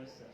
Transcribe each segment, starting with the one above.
আছে।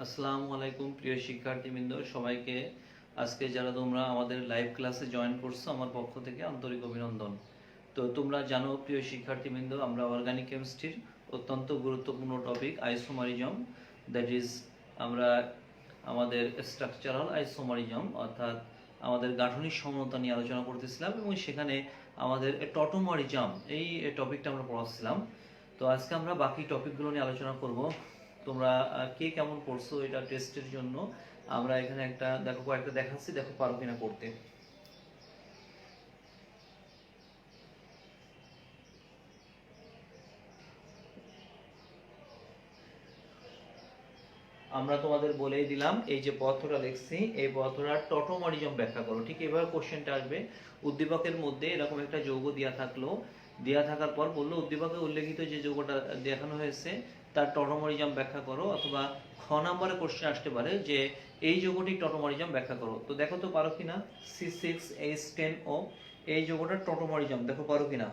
আসসালামু আলাইকুম প্রিয় শিক্ষার্থীবৃন্দ, সবাইকে আজকে যারা তোমরা আমাদের লাইভ ক্লাসে জয়েন করছো আমার পক্ষ থেকে আন্তরিক অভিনন্দন। তো তোমরা জানো প্রিয় শিক্ষার্থীবৃন্দ, আমরা অর্গানিক কেমিস্ট্রির অত্যন্ত গুরুত্বপূর্ণ টপিক আইসোমারিজম, দ্যাট ইজ আমরা আমাদের স্ট্রাকচারাল আইসোমারিজম অর্থাৎ আমাদের গাঠনিক সমতা নিয়ে আলোচনা করতেছিলাম এবং সেখানে আমাদের টটোমারিজম এই টপিকটা আমরা পড়াচ্ছিলাম। তো আজকে আমরা বাকি টপিকগুলো নিয়ে আলোচনা করব। তোমরা কে কেমন পড়ছো এটা টেস্টের জন্য আমরা এখানে একটা দেখো কয়েকটা দেখাচ্ছি, দেখো পারো কিনা করতে। আমরা তোমাদের বলেই দিলাম এই যে পথটা লিখছি এই পথটার টটোমারিজম ব্যাখ্যা করো। ঠিক এভাবে কোশ্চেনটা আসবে। উদ্দীপকের মধ্যে এরকম একটা যৌগ দেয়া থাকলো, দেয়া থাকার পর বললো উদ্দীপকে উল্লেখিত যে যৌগটা দেখানো হয়েছে তার টটোমারিজম ব্যাখ্যা করো, অথবা খ নম্বরে কোশ্চেন আসতে পারে যে এই যৌগটি টটোমারিজম ব্যাখ্যা করো। তো দেখো তো পারো কিনা। C6H10O এই যৌগটার টটোমারিজম দেখো পারো কিনা।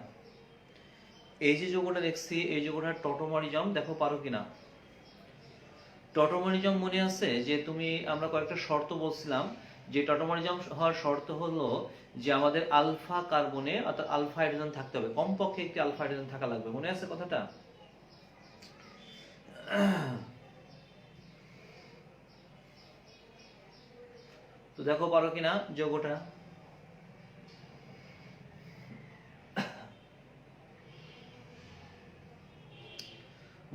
এই যে যৌগটা দেখছি এই যৌগটার টটোমারিজম দেখো পারো কিনা। টটোমারিজম মনে আছে যে তুমি আমরা কয়েকটা শর্ত বলছিলাম যে টটোমারিজম হওয়ার শর্ত হলো যে আমাদের আলফা কার্বনে অর্থাৎ আলফা হাইড্রোজেন থাকতে হবে, কমপক্ষে একটি আলফা হাইড্রোজেন থাকা লাগবে। মনে আছে কথাটা? তো দেখো পারো কিনা যৌগটা।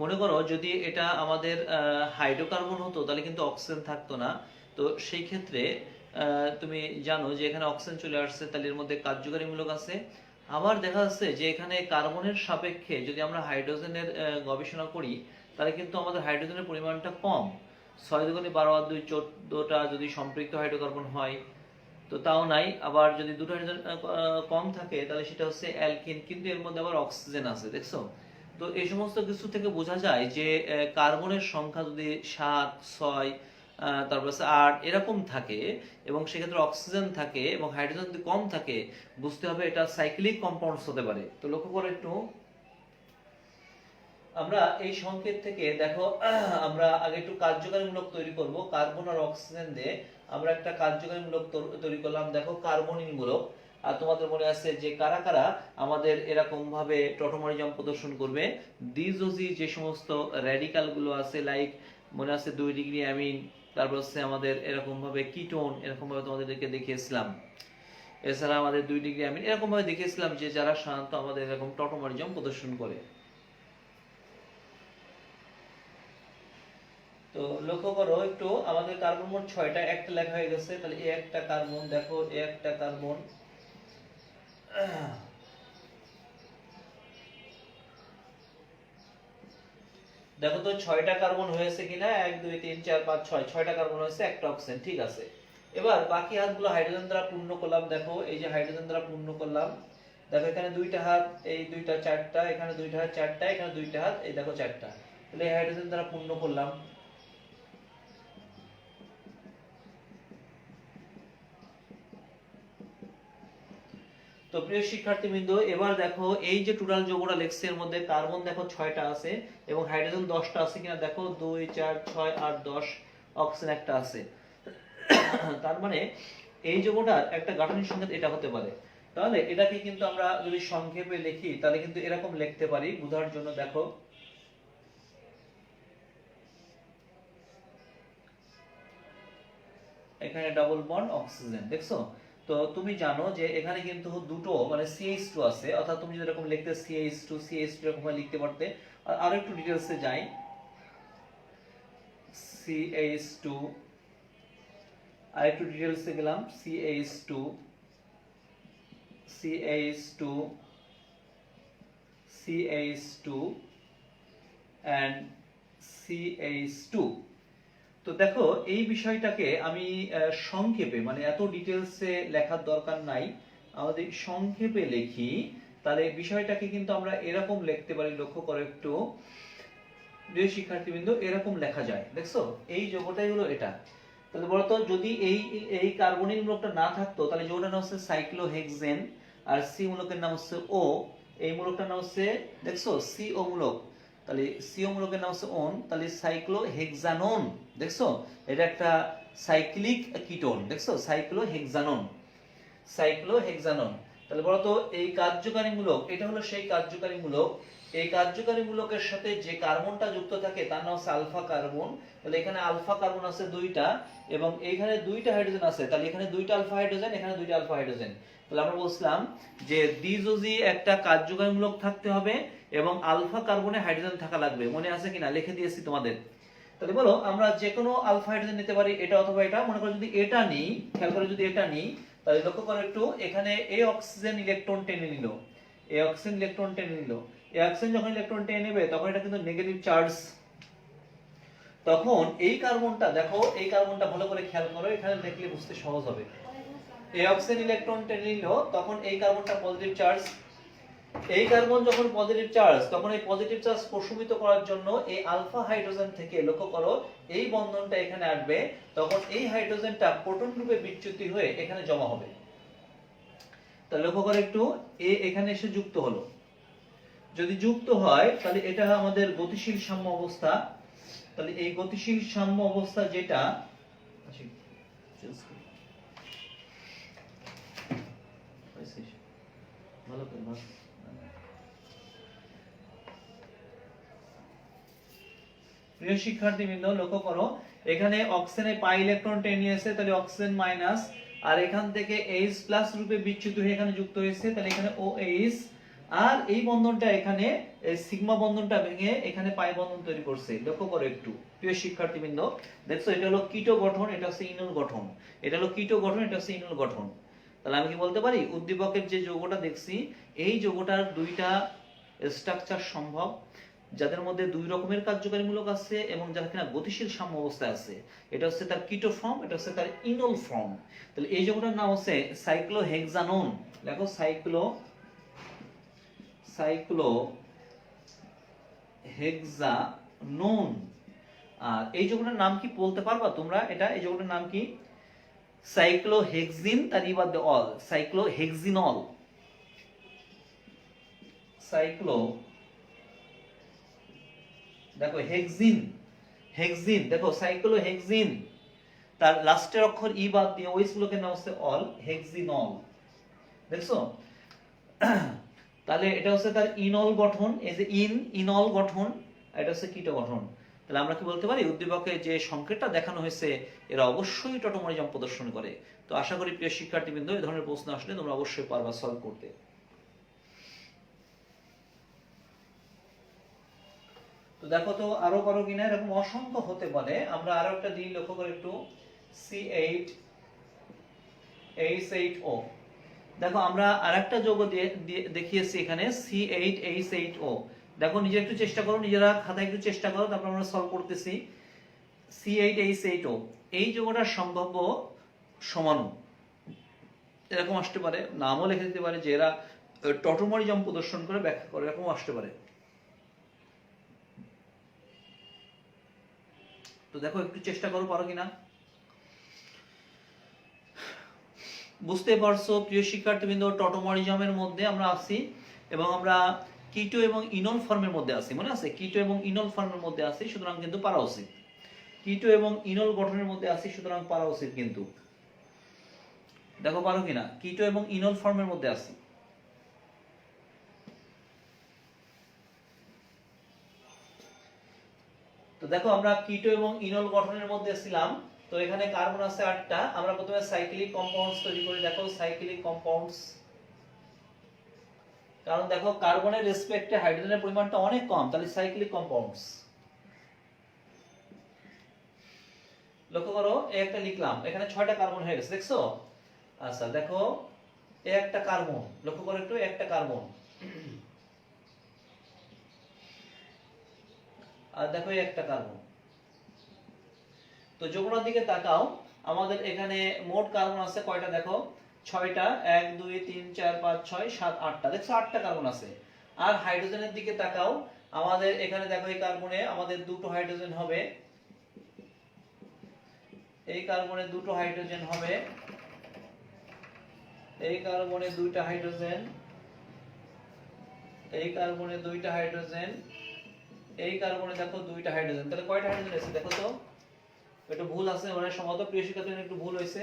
মনে করো যদি এটা আমাদের হাইড্রোকার্বন হতো তাহলে কিন্তু অক্সিজেন থাকতো না। তো সেই ক্ষেত্রে তুমি জানো যে এখানে অক্সিজেন চলে আসছে, তাহলে এর মধ্যে কার্যকারী মূলক আছে। আবার দেখা যাচ্ছে যে এখানে কার্বনের সাপেক্ষে যদি আমরা হাইড্রোজেনের গবেষণা করি তাহলে কিন্তু আমাদের হাইড্রোজেনের পরিমাণটা কম। 6 দুগুণে 12 আর 2 14টা যদি সম্পৃক্ত হাইড্রোকার্বন হয় তো তাও নাই। আবার যদি দুটো হাইড্রোজেন কম থাকে তাহলে সেটা হচ্ছে অ্যালকিন, কিন্তু এর মধ্যে আবার অক্সিজেন আছে, দেখছো? তো এই সমস্ত কিছু থেকে বোঝা যায় যে কার্বনের সংখ্যা যদি 7, 6 তারপর 8 এরকম থাকে এবং সেক্ষেত্রে অক্সিজেন থাকে এবং হাইড্রোজেন যদি কম থাকে বুঝতে হবে এটা সাইক্লিক কম্পাউন্ডস হতে পারে। তো লক্ষ্য করো একটু, আমরা এই সংকেত থেকে দেখো আমরা আগে একটু কার্যকারীমূলক তৈরি করব। কার্বন আর অক্সিজেন দিয়ে আমরা একটা কার্যকারীমূলক তৈরি করলাম, দেখো কার্বনিল মূলক। আর তোমাদের মনে আছে যে কারা কারা আমাদের এরকম ভাবে টটোমারিজম প্রদর্শন করবে? দ্বিযোজী যে সমস্ত র্যাডিকাল গুলো আছে, লাইক মনে আছে 2 ডিগ্রি অ্যামিন, তারপর হচ্ছে আমাদের এরকম ভাবে কিটোন, এরকম ভাবে তোমাদেরকে দেখিয়েছিলাম। এছাড়া আমাদের 2 ডিগ্রি অ্যামিন এরকম ভাবে দেখিয়েছিলাম যে যারা সাধারণত আমাদের এরকম টটোমারিজম প্রদর্শন করে। তো লক্ষ্য করো একটু, আমাদের কার্বন মোট 6টা, একটা লেখা হয়ে গেছে। তাহলে এই একটা কার্বন, দেখো এই একটা কার্বন, দেখো তো 6টা কার্বন হয়েছে কিনা। 1 2 3 4 5 6, 6টা কার্বন হয়েছে, একটা অক্সিজেন, ঠিক আছে। এবার বাকি হাতগুলো হাইড্রোজেন দ্বারা পূর্ণ করলাম। দেখো এই যে হাইড্রোজেন দ্বারা পূর্ণ করলাম, দেখো এখানে দুইটা হাত, এই দুইটা চারটা, এখানে দুইটা হাত চারটা, এখানে দুইটা হাত, এই দেখো চারটা। তাহলে এই হাইড্রোজেন দ্বারা পূর্ণ করলাম। তো প্রিয় শিক্ষার্থীবৃন্দ, এবার দেখো এই যে টোটাল যৌগটা লেখছে এর মধ্যে কার্বন দেখো 6টা আছে এবং হাইড্রোজেন 10টা আছে কিনা দেখো, 2 4 6 8 10, অক্সিজেন একটা আছে। তার মানে এই যৌগটার একটা গাঠনিক সংকেত এটা হতে পারে। তাহলে এটাকে কিন্তু আমরা যদি সংক্ষেপে লিখি তাহলে কিন্তু এরকম লিখতে পারি বোঝার জন্য। দেখো এখানে ডাবল বন্ড অক্সিজেন, দেখছো? তো তুমি জানো যে এখানে কিন্তু দুটো মানে CH2 আছে, অর্থাৎ তুমি যদি এরকম লিখতে CH2 এরকম লিখতে পারতে। আর আরো একটু ডিটেইলসে যাই, CH2, আর একটু ডিটেইলসে গেলাম, CH2 and CH2। তো দেখো এই বিষয়টাকে আমি সংক্ষেপে, মানে এত ডিটেইলসে লেখার দরকার নাই, আমাদের সংক্ষেপে লিখি তাহলে বিষয়টাকে কিন্তু আমরা এরকম লিখতে পারি। লক্ষ্য করো একটু প্রিয় শিক্ষার্থীবৃন্দ, এরকম লেখা যায়, দেখছো? এই যৌগটাই হলো এটা। তাহলে বলতো যদি এই কার্বনিক মূলকটা না থাকতো তাহলে যৌগটার নাম হচ্ছে সাইক্লোহেক্সেন, আর সি মূলকের নাম হচ্ছে ও, এই মূলকটার নাম হচ্ছে, দেখছো, CO মূলক, তাহলে CO মূলকের নাম হচ্ছে ওন, তাহলে সাইক্লোহেক্সানন, দেখছো? এটা একটা সাইক্লিক কিটোন, দেখছো? সাইক্লোহেক্সানন। তাহলে বলতো এই কার্যকারী মূলক, এটা হলো সেই কার্যকারী মূলক। এই কার্যকারী মূলকের সাথে যে কার্বনটা যুক্ত থাকে তার নাম হচ্ছে আলফা কার্বন। তাহলে এখানে আলফা কার্বন আছে দুইটা এবং এইখানে দুইটা হাইড্রোজেন আছে, তাহলে এখানে দুইটা আলফা হাইড্রোজেন, এখানে দুইটা আলফা হাইড্রোজেন। তাহলে আমরা বলছিলাম যে দ্বিযোজী একটা কার্যকারী মূলক থাকতে হবে এবং আলফা কার্বনে হাইড্রোজেন থাকা লাগবে। মনে আছে কিনা? লিখে দিয়েছি তোমাদের। তাহলে বলো আমরা যে কোনো আলফা হাইড্রোজেন নিতে পারি, এটা অথবা এটা। মনে করো যদি এটা নিই, খেয়াল করে যদি এটা নিই তাহলে লক্ষ্য করো একটু, এখানে এই অক্সিজেন ইলেকট্রন টেনে নিল, এই অক্সিজেন ইলেকট্রন টেনে নিল। এই অক্সিজেন যখন ইলেকট্রন টেনে নেবে তখন এটা কিন্তু নেগেটিভ চার্জ। তখন এই কার্বনটা, দেখো এই কার্বনটা ভালো করে খেয়াল করো, এখানে দেখলে বুঝতে সহজ হবে। এই অক্সিজেন ইলেকট্রন টেনে নিল, তখন এই কার্বনটা পজিটিভ চার্জ। এই কার্বন যখন পজিটিভ চার্জ, তখন এই পজিটিভ চার্জ প্রশমিত করার জন্য এই আলফা হাইড্রোজেন থেকে, লক্ষ্য করো, এই বন্ধনটা এখানে আসবে, তখন এই হাইড্রোজেনটা প্রোটন রূপে বিচ্যুতি হয়ে এখানে জমা হবে। তাহলে লক্ষ্য করো একটু, এখানে এসে যুক্ত হলো। যদি যুক্ত হয় তাহলে এটা আমাদের গতিশীল সাম্য অবস্থা। তাহলে এই গতিশীল সাম্য অবস্থা যেটা, ভালো করে প্রিয় শিক্ষার্থীবৃন্দ লক্ষ্য করো, এখানে অক্সিজেনে পাই ইলেকট্রন টেনে নিয়েছে, তাহলে অক্সিজেন মাইনাস, আর এখান থেকে H প্লাস রূপে বিচ্যুত হয়ে এখানে যুক্ত হয়েছে, তাহলে এখানে OH, আর এই বন্ধনটা এখানে এই সিগমা বন্ধনটা ভেঙে এখানে পাই বন্ধন তৈরি করছে। লক্ষ্য করো একটু প্রিয় শিক্ষার্থীবৃন্দ, দেখছো এটা হলো কিটো গঠন, এটা হচ্ছে ইনল গঠন। এটা হলো কিটো গঠন, এটা হচ্ছে ইনল গঠন। তাহলে আমি কি বলতে পারি, উদ্দীপকের যে যৌগটা দেখছি এই যৌগটার দুইটা স্ট্রাকচার সম্ভব, যাদের মধ্যে দুই রকমের কার্যকারী মূলক আছে এবং যারা কিনা গতিশীল সাম্য অবস্থায় আছে। এটা হচ্ছে তার কিটো ফর্ম, এটা হচ্ছে তার ইনল ফর্ম। তাহলে এই যৌগটার নাম হচ্ছে সাইক্লোহেক্সানন। দেখো সাইক্লোহেক্সানন। আর এই যৌগটার নাম কি বলতে পারবা তোমরা? এটা এই যৌগটার নাম কি? সাইক্লোহেক্সিন, তার ইবাদ অল, সাইক্লোহেক্সিনল, দেখো হেক্সিন, দেখো সাইক্লোহেক্সিন, তার লাস্টের অক্ষর ই বাদ দিয়ে ওই গুলোকে নাম হচ্ছে অল, হেক্সিনল, দেখছো? তাহলে এটা হচ্ছে তার ইনল গঠন, এই যে ইনল গঠন, এটা হচ্ছে কিটো গঠন। তাহলে আমরা কি বলতে পারি, উদ্দীপকে যে সংকেতটা দেখানো হয়েছে এরা অবশ্যই টটোমরিজম প্রদর্শন করে। তো আশা করি প্রিয় শিক্ষার্থীবৃন্দ এই ধরনের প্রশ্ন আসলে তোমরা অবশ্যই পারবা সলভ করতে। তো দেখো তো আরো করো কিনা, এরকম অসংখ্য হতে পারে। আমরা আরো একটা দিই, লক্ষ্য করে একটু, C8H8O। দেখো আমরা আরেকটা যৌগ দেখিয়েছি এখানে, C8H8O। দেখো নিজে একটু চেষ্টা করো, নিজেরা খাতায় একটু চেষ্টা করো, তারপর আমরা সলভ করতেছি। C8H8O, এই যৌগটার সম্ভাব্য সমাণু এরকম আসতে পারে, নামও লিখে দিতে পারে যে এরা টটোমারিজম প্রদর্শন করে ব্যাখ্যা করে, এরকম আসতে পারে। তো দেখো একটু চেষ্টা করো, পারো কিনা। বুঝতে পারছো প্রিয় শিক্ষার্থীবৃন্দ, টটোমারিজমের মধ্যে আমরা আছি এবং আমরা কিটো এবং ইনল ফর্মের মধ্যে আছি, মনে আছে? কিটো এবং ইনল ফর্মের মধ্যে আছি, সুতরাং কিন্তু পারা উচিত। কিটো এবং ইনল গঠনের মধ্যে আছি, সুতরাং পারা উচিত। কিন্তু দেখো পারো কিনা, কিটো এবং ইনল ফর্মের মধ্যে আছি। তো দেখো আমরা কিটো এবং ইনল গঠনের মধ্যে ছিলাম। তো এখানে কার্বন আছে 8টা। আমরা প্রথমে সাইক্লিক কম্পাউন্ডস তৈরি করি। দেখো সাইক্লিক কম্পাউন্ডস, কারণ দেখো কার্বনের রেসপেক্টে হাইড্রোজেনের পরিমাণটা অনেক কম, তাহলে সাইক্লিক কম্পাউন্ডস। লক্ষ্য করো, এই একটা লিখলাম, এখানে 6টা কার্বন হয়ে গেছে, দেখছো? আচ্ছা দেখো, এই একটা কার্বন, লক্ষ্য করো একটু, একটা কার্বন। আর দেখো এই একটা কার্বন। তো যৌগটার দিকে তাকাও, আমাদের এখানে মোট কার্বন আছে কয়টা দেখো? 6টা। 1 2 3 4 5 6 7 8টা, দেখছো? 8টা কার্বন আছে। আর হাইড্রোজেনের দিকে তাকাও, আমাদের এখানে দেখো এই কার্বনে আমাদের দুটো হাইড্রোজেন হবে, এই কার্বনে দুটো হাইড্রোজেন হবে, এই কার্বনে দুইটা হাইড্রোজেন, এই কার্বনে দুইটা হাইড্রোজেন, এই কার্বনে দেখো দুইটা হাইড্রোজেন। তাহলে কয়টা হাইড্রোজেন আছে দেখো তো? একটু ভুল আছে, মানে সম্ভবত প্রিয় শিক্ষার্থীদের একটু ভুল হয়েছে।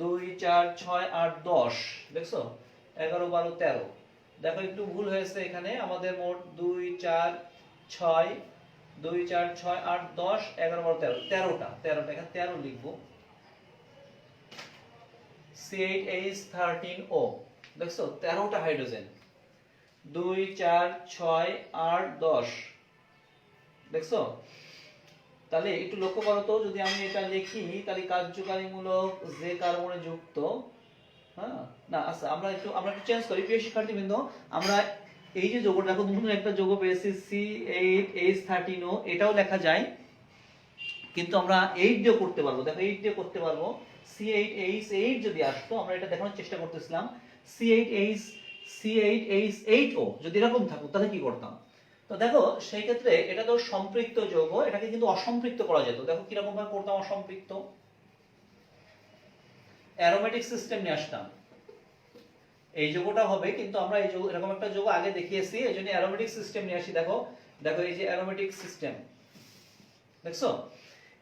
2 4 6 8 10, দেখছো? 11 12 13। দেখো একটু ভুল হয়েছে এখানে, আমাদের মোট 2 4 6 2 4 6 8 10 11 12 13, 13টা এখানে 13 লিখবো। C8H13O, দেখছো? 13টা হাইড্রোজেন। 2 4 6 8 10, দেখছো? তাহলে একটু লক্ষ্য করো তো, যদি আমি এটা লিখি তাহলে কার্যকারীমূলক যে কার্বনে যুক্ত, হ্যাঁ না আচ্ছা আমরা একটু চেঞ্জ করি প্রিয় শিক্ষার্থীবৃন্দ। আমরা এই যে যৌগটা দেখো, নতুন একটা যৌগ পেয়েছি C8H13O, এটাও লেখা যায়, কিন্তু আমরা 8 দিয়ে করতে পারবো। দেখো 8 দিয়ে করতে পারবো। C8H8 যদি আসতো, আমরা এটা দেখানোর চেষ্টা করতেছিলাম, C8H8O যদি এরকম থাকতো তাহলে কি করতাম? তো দেখো সেই ক্ষেত্রে এটা তো সম্পৃক্ত যৌগ, এটাকে কিন্তু অসম্পৃক্ত করা যেত। দেখো কি রকম ভাবে করতাম অসম্পৃক্ত? অ্যারোমেটিক সিস্টেম নিয়ে আসতাম। এই যৌগটা হবে, কিন্তু আমরা এই যৌগ এরকম একটা যৌগ আগে দেখিয়েছি, এইজন্য অ্যারোমেটিক সিস্টেম নিয়ে আসি। দেখো দেখো এই যে অ্যারোমেটিক সিস্টেম, দেখছো?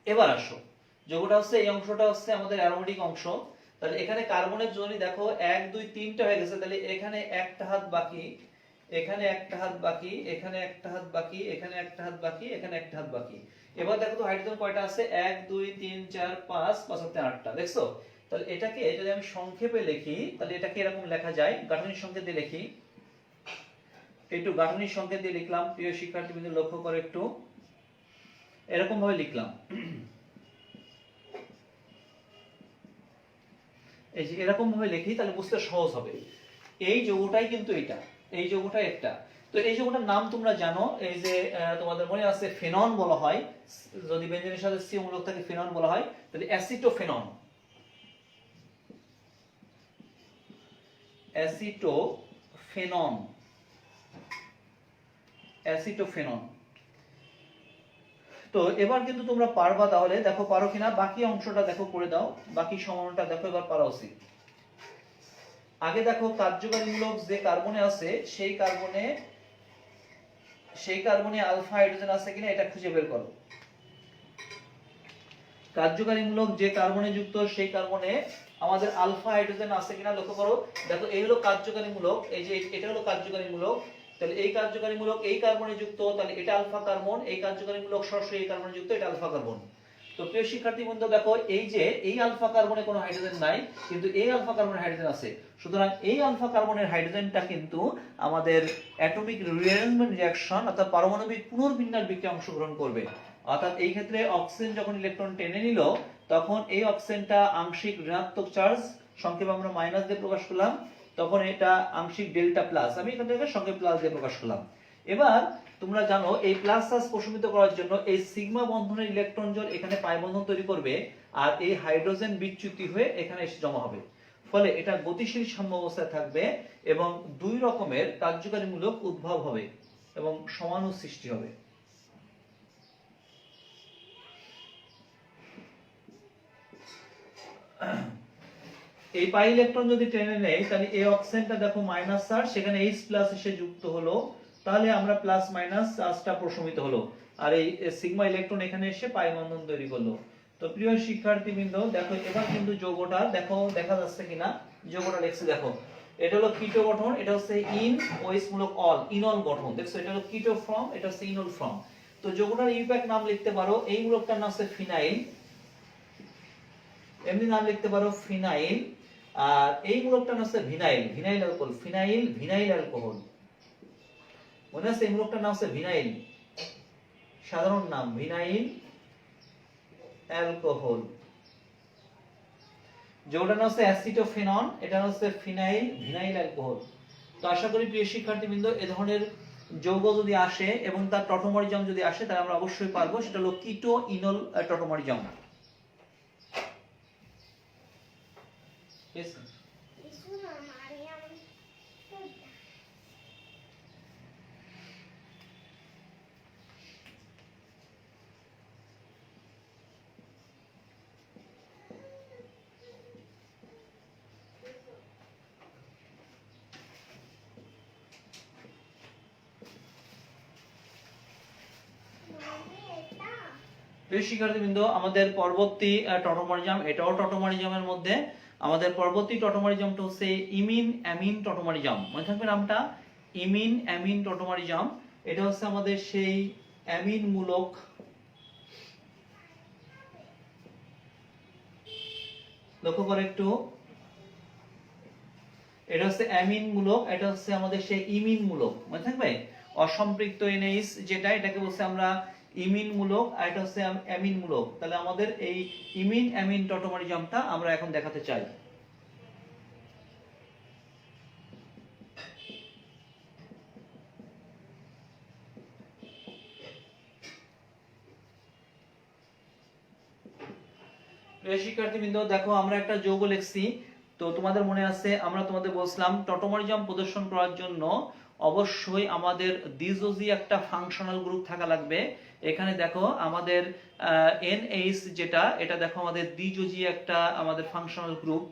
এবার আসো, যৌগটা হচ্ছে এই অংশটা হচ্ছে আমাদের অ্যারোমেটিক অংশ। তাহলে এখানে কার্বনের জন্য দেখো 1 2 3টা হয়ে গেছে, তাহলে এখানে একটা হাত বাকি, এখানে একটা হাত বাকি, এখানে একটা হাত বাকি, এখানে একটা হাত বাকি, এখানে একটা হাত বাকি। এবার দেখো তো হাইড্রোজেন কয়টা আছে? 1 2 3 4 5 5 7 8টা, দেখছো? তাহলে এটাকে যদি আমি সংক্ষেপে লিখি, তাহলে এটাকে এরকম লেখা যায়, গাঠনিক সংকেত দিয়ে লিখি। একটু গাঠনিক সংকেত দিয়ে লিখলাম, প্রিয় শিক্ষার্থীবৃন্দ লক্ষ্য করে একটু, এরকম ভাবে লিখলাম। এই যে এরকম ভাবে লিখি, তাহলে বুঝতে সহজ হবে। এই যৌগটাই কিন্তু এটা, এই যৌগটা একটা। তো এই যৌগটার নাম তোমরা জানো, এই যে তোমাদের মনে আছে ফেনন বলা হয়, যদি বেঞ্জিনের সাথে সি মূলক থাকে ফেনন বলা হয়। তাহলে অ্যাসিটোফেনন, অ্যাসিটোফেনন, অ্যাসিটোফেনন। তো এবার কিন্তু তোমরা পারবা, তাহলে দেখো পারো কিনা, বাকি অংশটা দেখো করে দাও, বাকি সমানটা দেখো এবার পারা উচিত। আগে দেখো কার্যকারীমূলক যে কার্বনে আছে সেই কার্বনে আলফা হাইড্রোজেন আছে কিনা এটা খুঁজে বের করো। কার্যকারীমূলক যে কার্বনে যুক্ত সেই কার্বনে আমাদের আলফা হাইড্রোজেন আছে কিনা লক্ষ্য করো। দেখো এই হলো কার্যকারীমূলক, এই যে এটা হলো কার্যকারীমূলক, তাহলে এই কার্যকারীমূলক এই কার্বনে যুক্ত, তাহলে এটা আলফা কার্বন, এই কার্যকারীমূলক সরাসরি এই কার্বনে যুক্ত, এটা আলফা কার্বন। তো প্রিয় শিক্ষার্থী বন্ধু দেখো, এই যে এই আলফা কার্বনে কোনো হাইড্রোজেন নাই, কিন্তু এই আলফা কার্বনের হাইড্রোজেন আছে। সুতরাং এই আলফা কার্বনের হাইড্রোজেনটা কিন্তু আমাদের অ্যাটমিক রিঅ্যারেঞ্জমেন্ট রিঅ্যাকশন অর্থাৎ পারমাণবিক পুনর্বিন্যাস বিক্রিয়ায় অংশগ্রহণ করবে। অর্থাৎ এই ক্ষেত্রে অক্সিজেন যখন ইলেকট্রন টেনে নিল, তখন এই অক্সিজেনটা আংশিক ঋণাত্মক চার্জ, সংক্ষেপে আমরা মাইনাস দিয়ে প্রকাশ করলাম, তখন এটা আংশিক ডেল্টা প্লাস, আমি এখান থেকে সংক্ষেপ প্লাস দিয়ে প্রকাশ করলাম। এবার তোমরা জানো এই প্লাস চার্জ প্রশমিত করার জন্য এই সিগমা বন্ধনের ইলেকট্রন জোড় এখানে পাই বন্ধন তৈরি করবে, আর এই হাইড্রোজেন বিচ্যুতি হয়ে এখানে এসে জমা হবে। ফলে এটা গতিশীল সাম্যাবস্থায় থাকবে এবং দুই রকমের কার্যকারীমূলক উদ্ভব হবে এবং সমাণু সৃষ্টি হবে। এই পাই ইলেকট্রন যদি টেনে নেই তাহলে এই অক্সিজেনটা দেখো মাইনাস চার্জ, সেখানে H প্লাস এসে যুক্ত হলো, তাহলে আমরা প্লাস মাইনাস চার্জটা প্রশমিত হলো, আর এই সিগমা ইলেকট্রন এখানে এসে পাই বন্ধন তৈরি করলো। তো প্রিয় শিক্ষার্থীবৃন্দ দেখো এবার কিন্তু যৌগটা দেখো দেখা যাচ্ছে কিনা, যৌগটা লিখছি দেখো, এটা হলো কিটো গঠন, এটা হচ্ছে ইন ওএইচ মূলক অল, ইনল গঠন, দেখছো এটা হলো কিটো ফর্ম, এটা হচ্ছে ইনল ফর্ম। তো যৌগটার ইউপ্যাক নাম লিখতে পারো, এই মূলকটার নাম হচ্ছে ফিনাইল, এমনি নাম লিখতে পারো ফিনাইল, আর এই মূলকটার নাম হচ্ছে vinyl, vinyl alcohol, phenyl vinyl alcohol, মনে আছে এই মূলকটার নাম হচ্ছে ভিনাইল, সাধারণ নাম ভিনাইল অ্যালকোহল। যেটার নাম হচ্ছে অ্যাসিটোফেনন, এটা হচ্ছে ফিনাইল ভিনাইল অ্যালকোহল। তো আশা করি প্রিয় শিক্ষার্থীবৃন্দ এই ধরনের যৌগ যদি আসে এবং তার টটোমারিজম যদি আসে তাহলে আমরা অবশ্যই পারবো, সেটা হলো কিটো ইনল টটোমারিজম। প্রিয় শিক্ষার্থীবৃন্দ আমাদের পরবর্তী টটোমারিজম, এটাও টটোমারিজমের মধ্যে, আমাদের পরবর্তী টটোমারিজমটা হচ্ছে ইমিন অ্যামিন টটোমারিজম, মনে থাকবে নামটা, ইমিন অ্যামিন টটোমারিজম। এটা হচ্ছে আমাদের সেই অ্যামিন মূলক, লক্ষ্য করে একটু, এটা হচ্ছে অ্যামিন মূলক, এটা হচ্ছে আমাদের সেই ইমিন মূলক, মনে থাকবে, অসম্পৃক্ত NH যেটা, এটাকে বলছে আমরা ইমিন মূলক, আর এটা হচ্ছে অ্যামিন মূলক। তাহলে আমাদের এই ইমিন অ্যামিন টটোমারিজমটা আমরা এখন দেখাতে চাই। প্রিয় শিক্ষার্থীবৃন্দ দেখো আমরা একটা যৌগ লিখছি, তো তোমাদের মনে আছে আমরা তোমাদের বলছিলাম টটোমারিজম প্রদর্শন করার জন্য অবশ্যই আমাদের দ্বিযোজী একটা ফাংশনাল গ্রুপ থাকা লাগবে। এখানে দেখো আমাদের NH যেটা, এটা দেখো আমাদের দ্বিযোজী একটা আমাদের ফাংশনাল গ্রুপ।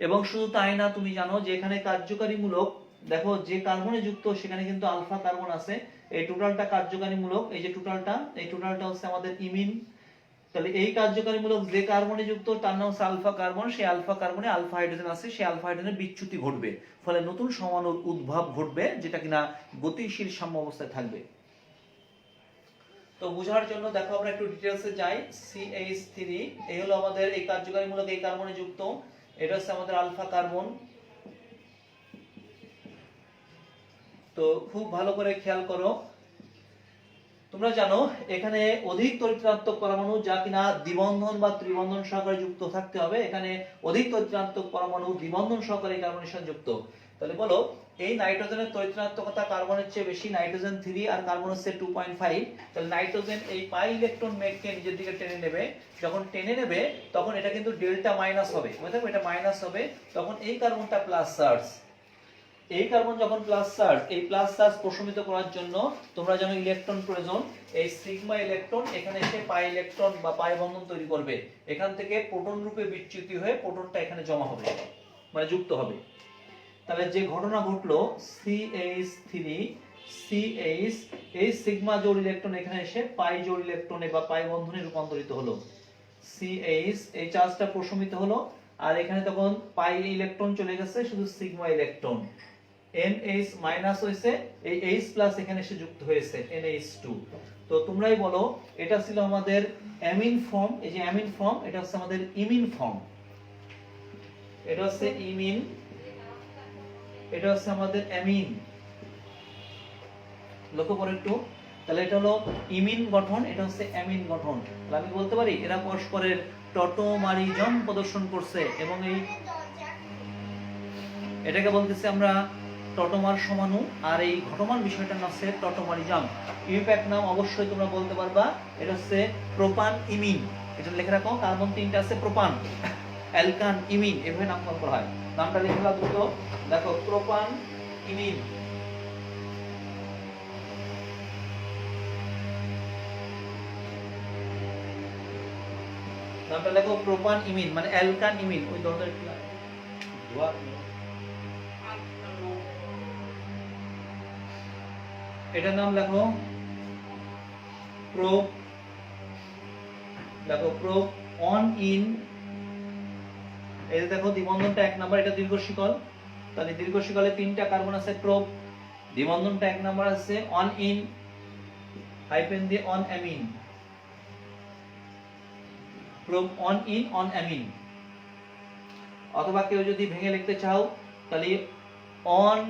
এবং শুধু তাই না, তুমি জানো যে এখানে কার্যকারীমূলক দেখো যে কার্বনে যুক্ত সেখানে কিন্তু আলফা কার্বন আছে, এই টোটালটা কার্যকারীমূলক, এই যে টোটালটা, এই টোটালটা হচ্ছে আমাদের ইমিন। তাহলে এই কার্যকারীমূলক যে কার্বনে যুক্ত তার নাম হচ্ছে আলফা কার্বন, সেই আলফা কার্বনে আলফা হাইড্রোজেন আছে, সেই আলফা হাইড্রোজেনের বিচ্যুতি ঘটবে, ফলে নতুন সমাণুর উদ্ভব ঘটবে যেটা কিনা গতিশীল সাম্য অবস্থায় থাকবে। তো বোঝার জন্য দেখো আমরা একটু ডিটেইলসে যাই। CH3 এই হলো আমাদের এই কার্যকারীমূলক এই কার্বনে যুক্ত, এটা হচ্ছে আমাদের আলফা কার্বন। তো খুব ভালো করে খেয়াল করো, তোমরা জানো এখানে অধিক তড়িৎ-ঋণাত্মক পরমাণু যা কিনা দ্বিবন্ধন বা ত্রিবন্ধন সহকারে যুক্ত থাকতে হবে, এখানে অধিক তড়িৎ-ঋণাত্মক পরমাণু দ্বিবন্ধন সহকারে কার্বনের সাথে যুক্ত। তাহলে বলো এই নাইট্রোজেনের তড়িৎ-ঋণাত্মকতা কার্বনের চেয়ে বেশি, নাইট্রোজেন 3 আর কার্বন হচ্ছে 2.5। তাহলে নাইট্রোজেন এই পাই ইলেকট্রন মেঘকে নিজের দিকে টেনে নেবে, যখন টেনে নেবে তখন এটা কিন্তু ডেল্টা মাইনাস হবে, বুঝতে পারছো, এটা মাইনাস হবে, তখন এই কার্বনটা প্লাস চার্জ, এই কার্বন যখন প্লাস চার্জ, এই প্লাস চার্জ প্রশমিত করার জন্য তোমরা জানো ইলেকট্রন প্রয়োজন, এই সিগমা ইলেকট্রন এখানে এসে পাই ইলেকট্রন বা পাই বন্ধন তৈরি করবে, এখান থেকে প্রোটন রূপে বিচ্যুতি হয়ে প্রোটনটা এখানে জমা হবে, মানে যুক্ত হবে। তাহলে যে ঘটনা ঘটলো CH3 CH, এই সিগমা জোড় ইলেকট্রন এখানে এসে পাই জোড় ইলেকট্রনে বা পাই বন্ধনে রূপান্তরিত হলো, CH এই চার্জটা প্রশমিত হলো, আর এখানে তখন পাই ইলেকট্রন চলে গেছে, শুধু সিগমা ইলেকট্রন, NH মাইনাস হয়েছে, এই H প্লাস এখানে এসে যুক্ত হয়েছে NH2। তো তোমরাই বলো এটা ছিল আমাদের অ্যামিন ফর্ম, এই যে অ্যামিন ফর্ম, এটা হচ্ছে আমাদের ইমিন ফর্ম, এটা হচ্ছে ইমিন, এটা হচ্ছে আমাদের অ্যামিন, লক্ষ্য করো একটু। তাহলে এটা হলো ইমিন গঠন, এটা হচ্ছে অ্যামিন গঠন। তাহলে আমি বলতে পারি এরা পরস্পরের টটোমারিজম প্রদর্শন করছে, এবং এই এটাকে বলতেছি আমরা টটোমার সমাণু, আর এই ঘটমান বিষয়টার নাম হচ্ছে টটোমারিজম। ইউপ্যাক নাম অবশ্যই তোমরা বলতে পারবা, এটা হচ্ছে প্রোপান ইমিন, এটা লিখে রাখো, কার্বন 3টা আছে প্রোপান, অ্যালকান ইমিন এভাবে নামকরণ করা হয়। নামটা লিখে দাও দ্রুত। দেখো প্রোপান ইমিন, নামটা লেখো প্রোপান ইমিন মানে অ্যালকান ইমিন। ওই দরজার ধোয়া, এটার নাম লেখো প্রোপ, দেখো প্রোপ অন ইন। এই দেখো দ্বিবন্ধনটা 1 নাম্বার, এটা দীর্ঘ শিকল, তাহলে দীর্ঘ শিকলে 3টা কার্বন আছে প্রোপ, দ্বিবন্ধনটা 1 নাম্বার আছে অন ইন হাইফেন দিয়ে on amine, prop on in on amine. অথবা কেউ যদি ভেঙে লিখতে চাও তাহলে on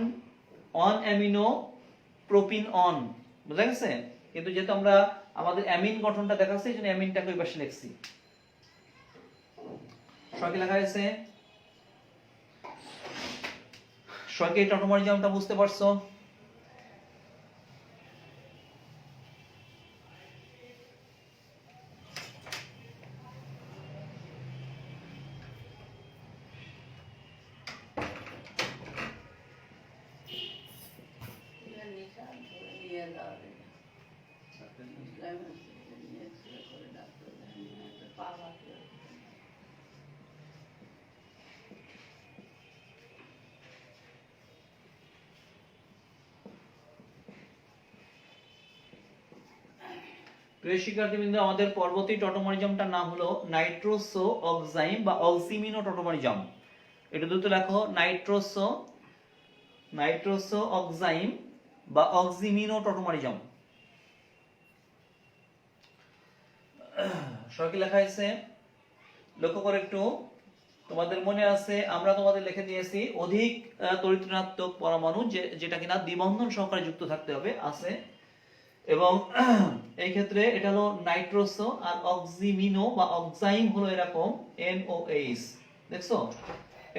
on amino propene on, বুঝা গেছে? কিন্তু যেহেতু আমরা আমাদের অ্যামিন গঠনটা দেখাচ্ছি এই জন্য অ্যামিনটাকে ওই পাশে লিখছি। সকি লেখা আছে, সকি টটোমারিজমটা বুঝতে পারছো? প্রিয় শিক্ষার্থীবৃন্দ, আমাদের পরবর্তী টটোমারিজমটার নাম হলো নাইট্রোসো অক্সাইম বা অক্সিমিনো টটোমারিজম। এটা দ্রুত লেখো, নাইট্রোসো নাইট্রোসো অক্সাইম বা অক্সিমিনো টটোমারিজম। সকি লেখা আছে, লক্ষ্য করে একটু। তোমাদের মনে আছে আমরা তোমাদের লিখে দিয়েছি অধিক তড়িৎ-ঋণাত্মক পরমাণু যেটা কিনা দ্বিবন্ধন সহকারে যুক্ত থাকতে হবে আছে, এবং এই ক্ষেত্রে এটা হলো নাইট্রোসো, আর অক্সিমিনো বা অক্সাইম হলো এরকম NOH। দেখছো,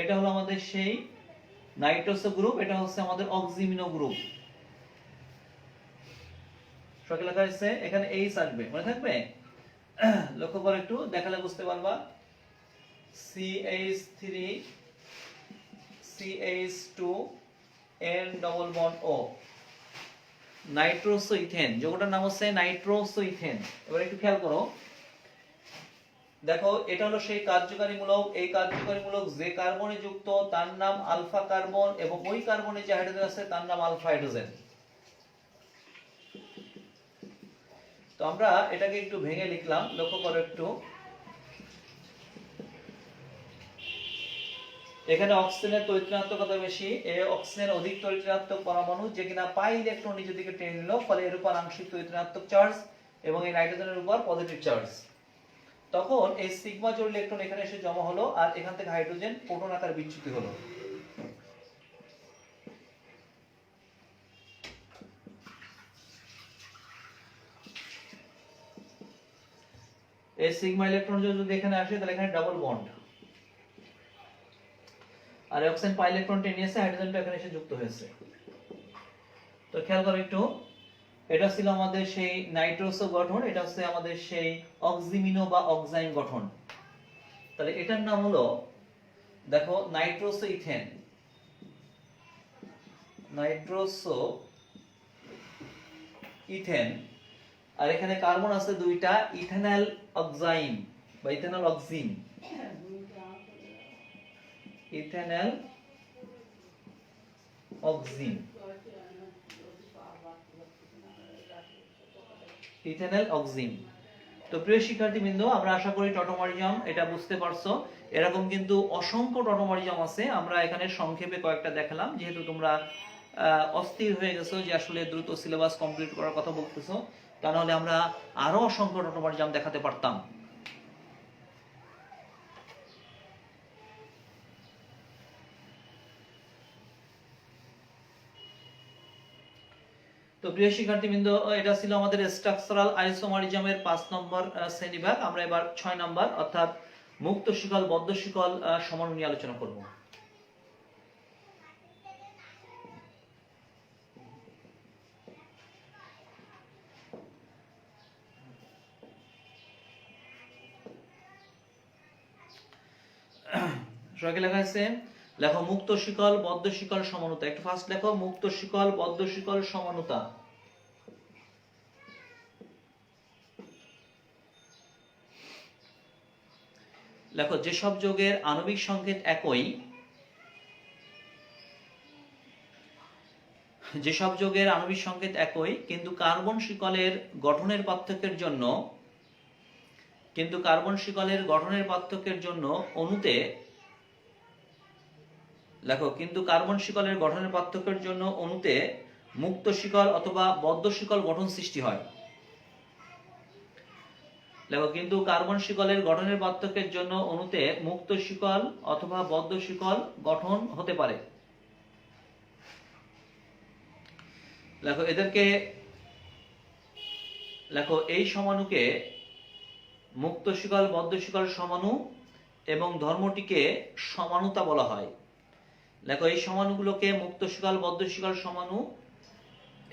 এটা হলো আমাদের সেই নাইট্রোসো গ্রুপ, এটা হচ্ছে আমাদের অক্সিমিনো গ্রুপ। সকি লেখা আছে, এখানে H আসবে, মনে থাকবে? লক্ষ্য করে একটু, দেখালে বুঝতে পারবা। CH3 CH2 N double bond O, nitroso ethane, যৌগটার নাম হচ্ছে নাইট্রোসো ইথেন। এবার একটু খেয়াল করো, দেখো এটা হলো সেই কার্যকারী মূলক। এই কার্যকারী মূলক যে কার্বনে যুক্ত তার নাম আলফা কার্বন, এবং ওই কার্বনে যে হাইড্রোজেন আছে তার নাম আলফা হাইড্রোজেন। তো আমরা এটাকে একটু ভেঙে লিখলাম, লক্ষ্য করো একটু। এখানে অক্সিজেনের তড়িৎ-ঋণাত্মকতা বেশি, এই অক্সিজেন অধিক তড়িৎ-ঋণাত্মক পরমাণু যে কিনা পাই ইলেকট্রন নিচের দিকে টেনে নিল, ফলে এর উপর আংশিক তড়িৎ-ঋণাত্মক চার্জ এবং এই নাইট্রোজেনের উপর পজিটিভ চার্জ। তখন এই সিগমা জোড় ইলেকট্রন এখানে এসে জমা হলো, আর এখান থেকে হাইড্রোজেন প্রোটন আকারে বিচ্যুতি হলো। এই সিগমা ইলেকট্রন যদি এখানে আসে তাহলে এখানে ডাবল বন্ড, আর অক্সিজেন পাই ইলেকট্রন টেনে নিয়েছে, হাইড্রোজেনটা এখানে এসে যুক্ত হয়েছে। তো খেয়াল করো একটু, এটা ছিল আমাদের সেই নাইট্রোসো গঠন, এটা হচ্ছে আমাদের সেই অক্সিমিনো বা অক্সাইম গঠন। তাহলে এটার নাম হলো, দেখো নাইট্রোসো ইথেন, নাইট্রোসো ইথেন, আর এখানে কার্বন আছে 2টা, ইথেনাল অক্সাইম বা ইথেনাল অক্সিম, ইথেনাল অক্সিম, ইথেনাল অক্সিম। তো প্রিয় শিক্ষার্থীবৃন্দ, আমরা আশা করি টটোমারিজম এটা বুঝতে পারছো। এরকম কিন্তু অসংখ্য টটোমারিজম আছে, আমরা এখানে সংক্ষেপে কয়েকটা দেখালাম, যেহেতু তোমরা অস্থির হয়ে গেছো যে আসলে দ্রুত সিলেবাস কমপ্লিট করার কথা বলতেছো, তা নাহলে আমরা আরো অসংখ্য টটোমারিজম দেখাতে পারতাম। তো প্রিয় শিক্ষার্থীবৃন্দ, এটা ছিল আমাদের স্ট্রাকচারাল আইসোমারিজমের 5 নম্বর শ্রেণীভাগ। আমরা এবার 6 নম্বর অর্থাৎ মুক্ত শিকল বদ্ধ শিকল সমন্বয় নিয়ে আলোচনা করব। সবাইকে লেখা আছে, লেখো মুক্ত শিকল বদ্ধ শিকল সমানুতা। একটু ফার্স্ট লেখো মুক্ত শিকল বদ্ধ শিকল সমানুতা। লেখো যেসব যৌগের আণবিক সংকেত একই, যেসব যৌগের আণবিক সংকেত একই কিন্তু কার্বন শিকলের গঠনের পার্থক্যের জন্য, কিন্তু কার্বন শিকলের গঠনের পার্থক্যের জন্য অণুতে, লেখো কিন্তু কার্বন শিকলের গঠনের পার্থক্যের জন্য অণুতে মুক্ত শিকল অথবা বদ্ধ শিকল গঠন সৃষ্টি হয়। লেখো কিন্তু কার্বন শিকলের গঠনের পার্থক্যের জন্য অণুতে মুক্ত শিকল অথবা বদ্ধ শিকল গঠন হতে পারে। লেখো এদেরকে, লেখো এই সমাণুকে মুক্ত শিকল বদ্ধ শিকল সমাণু এবং ধর্মটিকে সমানুতা বলা হয়। লেখো এই সমাণুগুলোকে মুক্ত শিকল বদ্ধ শিকল সমাণু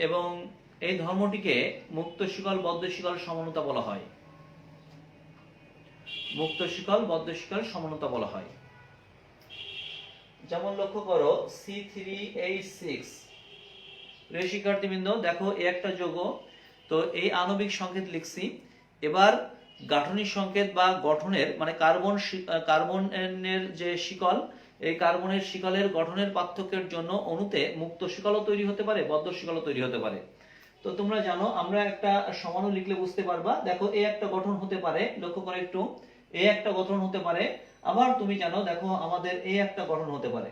এবং এই ধর্মটিকে মুক্ত শিকল বদ্ধ শিকল সমানুতা বলা হয়। মুক্ত শিকল বদ্ধ শিকল সমানুতা বলা হয়। যেমন লক্ষ্য করো C3H6। প্রিয় শিক্ষার্থীবৃন্দ দেখো এই একটা যৌগ, তো এই আণবিক সংকেত লিখছি। এবার গাঠনিক সংকেত বা গঠনের মানে কার্বনের যে শিকল, এই কার্বনের শিকলের গঠনের পার্থক্যের জন্য অণুতে মুক্ত শিকলও তৈরি হতে পারে, বদ্ধ শিকলও তৈরি হতে পারে। তো তোমরা জানো আমরা একটা সমাণু লিখলে বুঝতে পারবা। দেখো এই একটা গঠন হতে পারে, লক্ষ্য করে একটু, এই একটা গঠন হতে পারে। আবার তুমি জানো দেখো আমাদের এই একটা গঠন হতে পারে।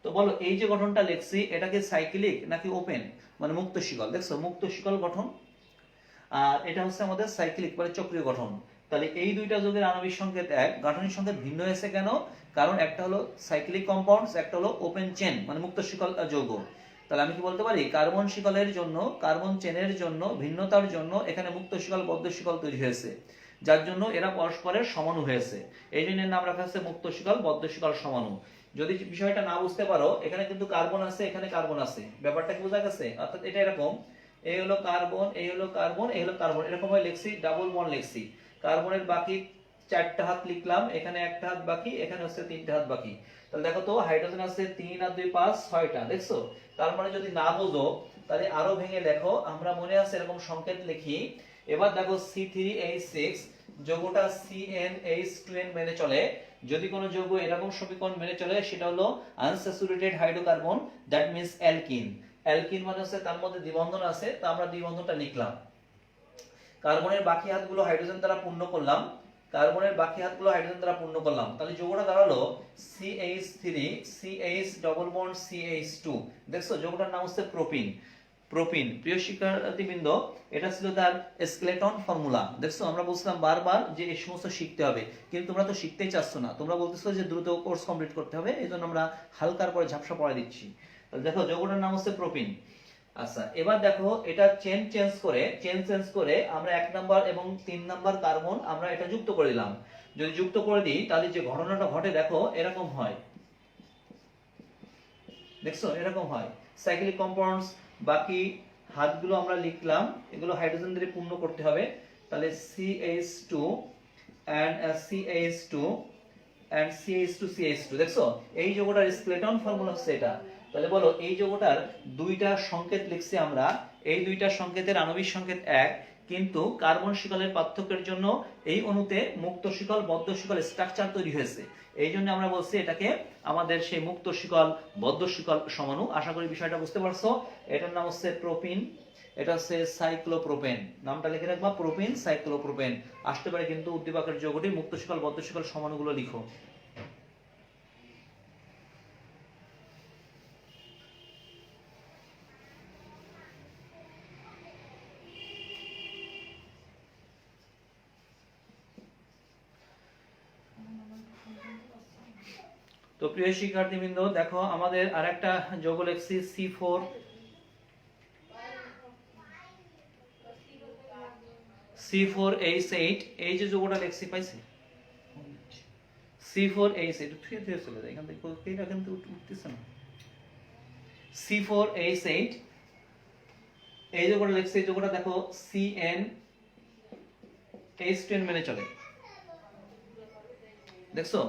তো বলো এই যে গঠনটা লিখছি এটাকে সাইক্লিক নাকি ওপেন মানে মুক্ত শিকল? দেখছো মুক্ত শিকল গঠন, আর এটা হচ্ছে আমাদের সাইক্লিক মানে চক্রীয় গঠন। তাহলে এই দুইটা যৌগের আণবিক সংকেত এক, গাঠনিক সংকেত ভিন্ন হয়েছে কেন? কারণ একটা হলো সাইক্লিক কম্পাউন্ডস, একটা হলো ওপেন চেন মানে মুক্ত শিকল যৌগ। তাহলে আমি কি বলতে পারি কার্বন শিকলের জন্য, কার্বন চেনের জন্য ভিন্নতার জন্য এখানে মুক্ত শিকল বদ্ধ শিকল তৈরি হয়েছে, যার জন্য এরা পরস্পরের সমাণু হয়েছে। এই জন্য নাম রাখা হয়েছে মুক্ত শিকল বদ্ধ শিকল সমাণু। যদি বিষয়টা না বুঝতে পারো, এখানে কিন্তু কার্বন আছে, এখানে কার্বন আছে, ব্যাপারটা কি বোঝা গেছে? অর্থাৎ এটা এরকম, এই হলো কার্বন, এই হলো কার্বন, এই হলো কার্বন, এরকম ভাবে লিখছি, ডাবল বন্ড লিখছি। কার্বনের বাকি চারটা হাত লিখলাম, এখানে একটা হাত বাকি, এখানে হচ্ছে তিনটা হাত বাকি। তাহলে দেখো তো হাইড্রোজেন আছে 3 আর 2 5 6টা, দেখছো? তার মানে যদি না বোঝো তাহলে আরো ভেঙে লেখো, আমরা মনে আছে এরকম সংকেত লিখি। এবার দেখো C3H6 যৌগটা CnH2n মেনে চলে। যদি কোনো যৌগ এরকম সমীকরণ মেনে চলে সেটা হলো unsaturated hydrocarbon, that means alkyne. Alkyne মানে হচ্ছে তার মধ্যে দ্বিবন্ধন আছে, তো আমরা দ্বিবন্ধনটা লিখলাম। কার্বনের বাকি হাতগুলো হাইড্রোজেন দ্বারা পূর্ণ করলাম, কার্বনের বাকি হাতগুলো হাইড্রোজেন দ্বারা পূর্ণ করলাম। তাহলে যৌগটা দাঁড়ালো CH3 CH double bond CH2। দেখছো যৌগটার নাম হচ্ছে প্রোপিন। প্রোপিন। প্রিয় শিক্ষার্থীবৃন্দ এটা ছিল তার স্কেলেটন ফর্মুলা। দেখছো আমরা বলছিলাম বারবার যে এই সমস্ত শিখতে হবে, কিন্তু তোমরা তো শিখতেই চাচ্ছ না, তোমরা বলতেছো যে দ্রুত কোর্স কমপ্লিট করতে হবে, এই জন্য আমরা হালকার পরে ঝাপসা পড়াই দিচ্ছি। দেখো যৌগটার নাম হচ্ছে প্রোপিন। আচ্ছা এবার দেখো এটা চেঞ্জ করে আমরা 1 নাম্বার এবং 3 নাম্বার কার্বন আমরা এটা যুক্ত করে দিলাম। যদি যুক্ত করে দিই তাহলে যে ঘটনাটা ঘটে দেখো এরকম হয়, দেখছো এরকম হয়। সাইক্লিক কম্পাউন্ডস বাকি হাতগুলো আমরা লিখলাম, এগুলো হাইড্রোজেন দিয়ে পূর্ণ করতে হবে। তাহলে CH2 and CH2 and CH2 দেখছো এই যৌগটার স্কেলেটন ফর্মুলা হচ্ছে এটা। তাহলে বলো এই যৌগটার দুইটা সংকেত লিখছি আমরা, এই দুইটা সংকেতের আণবিক সংকেত এক, কিন্তু কার্বন শিকলের পার্থক্যের জন্য এই অণুতে মুক্ত শিকল বদ্ধ শিকল স্ট্রাকচার তৈরি হয়েছে। এই জন্য আমরা বলছি এটাকে আমাদের সেই মুক্ত শিকল বদ্ধ শিকল সমাণু। আশা করি বিষয়টা বুঝতে পারছো। এটার নাম হচ্ছে প্রোপিন, এটা হচ্ছে সাইক্লোপ্রোপেন। নামটা লিখে রাখবা প্রোপিন সাইক্লোপ্রোপেন। আসতে পারে কিন্তু উদ্দীপকের যৌগটি মুক্ত শিকল বদ্ধ শিকল সমাণুগুলো লিখো। তো প্রিয় শিক্ষার্থীবৃন্দ দেখো আমাদের আরেকটা যৌগ লিখছি C4H8। এই যে যৌগটা লিখছি পাইছি C4H8, ফিরে ফিরে চলে যায় এখান থেকে, এইটা কিন্তু উঠতেছে না। C4H8 এই যৌগটা লিখছি, এই যৌগটা দেখো CnH2n মেনে চলে, দেখছো?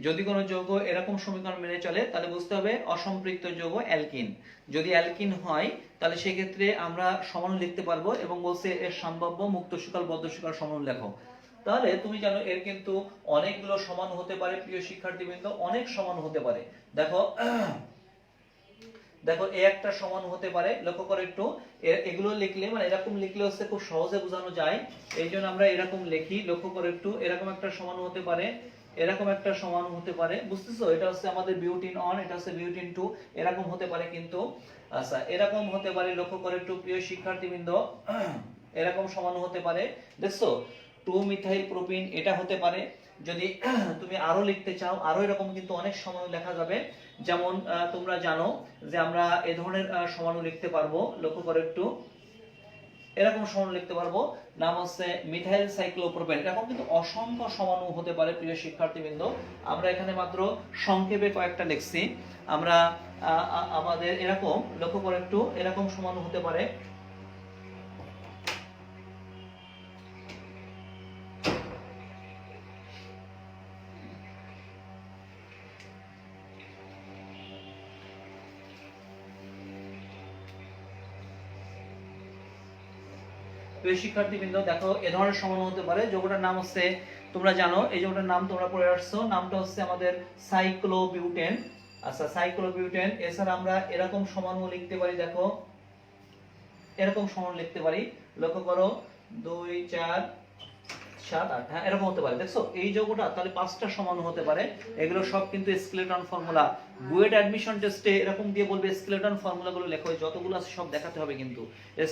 যদি কোনো যৌগ এরকম সমীকরণ মেনে চলে তাহলে বুঝতে হবে অসম্পৃক্ত যৌগ অ্যালকিন। যদি অ্যালকিন হয় তাহলে সেই ক্ষেত্রে আমরা সমাণু লিখতে পারবো এবং বলছে এর সম্ভাব্য মুক্ত শিকল বদ্ধ শিকল সমাণু লেখো। তাহলে তুমি জানো এর কিন্তু অনেকগুলো সমাণু হতে পারে প্রিয় শিক্ষার্থীবৃন্দ, অনেক সমাণু হতে পারে। দেখো দেখো এ একটা সমান হতে পারে, লক্ষ্য করে একটু এগুলো লিখলে মানে এরকম লিখলে হচ্ছে খুব সহজে বোঝানো যায়, এই জন্য আমরা এরকম লিখি। লক্ষ্য করে একটু এরকম একটা সমান হতে পারে, এরকম একটা সমান হতে পারে, বুঝতেছো? এটা হচ্ছে আমাদের বিউটিন অন, এটা হচ্ছে বিউটিন টু, এরকম হতে পারে কিন্তু। আচ্ছা এরকম হতে পারে, লক্ষ্য করে একটু প্রিয় শিক্ষার্থীবৃন্দ, এরকম সমান হতে পারে, দেখছো? 2 মিথাইল প্রোপিন এটা হতে পারে। যদি তুমি আরো লিখতে চাও আরো এরকম কিন্তু অনেক সমাণু লেখা যাবে। যেমন তোমরা জানো যে আমরা এই ধরনের সমাণু লিখতে পারবো, লক্ষ্য করে একটু এরকম সমাণু লিখতে পারবো, নাম হচ্ছে মিথাইল সাইক্লোপ্রোপেন। এরকম কিন্তু অসংখ্য সমাণু হতে পারে প্রিয় শিক্ষার্থীবৃন্দ, আমরা এখানে মাত্র সংক্ষেপে কয়েকটা লিখছি। আমরা আমাদের এরকম লক্ষ্য করে একটু এরকম সমাণু হতে পারে। প্রিয় শিক্ষার্থীবৃন্দ দেখো এ ধরনের সমাণু হতে পারে। যৌগটার নাম হচ্ছে, তোমরা জানো এই যৌগটার নাম তোমরা পড়ে আসছো, নামটা হচ্ছে আমাদের সাইক্লোবিউটেন। আচ্ছা সাইক্লোবিউটেন। এছাড়া আমরা এরকম সমাণু লিখতে পারি, দেখো এরকম সমাণু লিখতে পারি, লক্ষ্য করো 2 4 7 8, হ্যাঁ এরকম হতে পারে, দেখছো? এই যৌগটা তাহলে 5টা সমাণু হতে পারে। এগুলো সব কিন্তু স্কেলেটন ফর্মুলা। বুয়েট অ্যাডমিশন টেস্টে এরকম দিয়ে বলবে স্কেলেটন ফর্মুলাগুলো লেখো, যতগুলো আছে সব দেখাতে হবে কিন্তু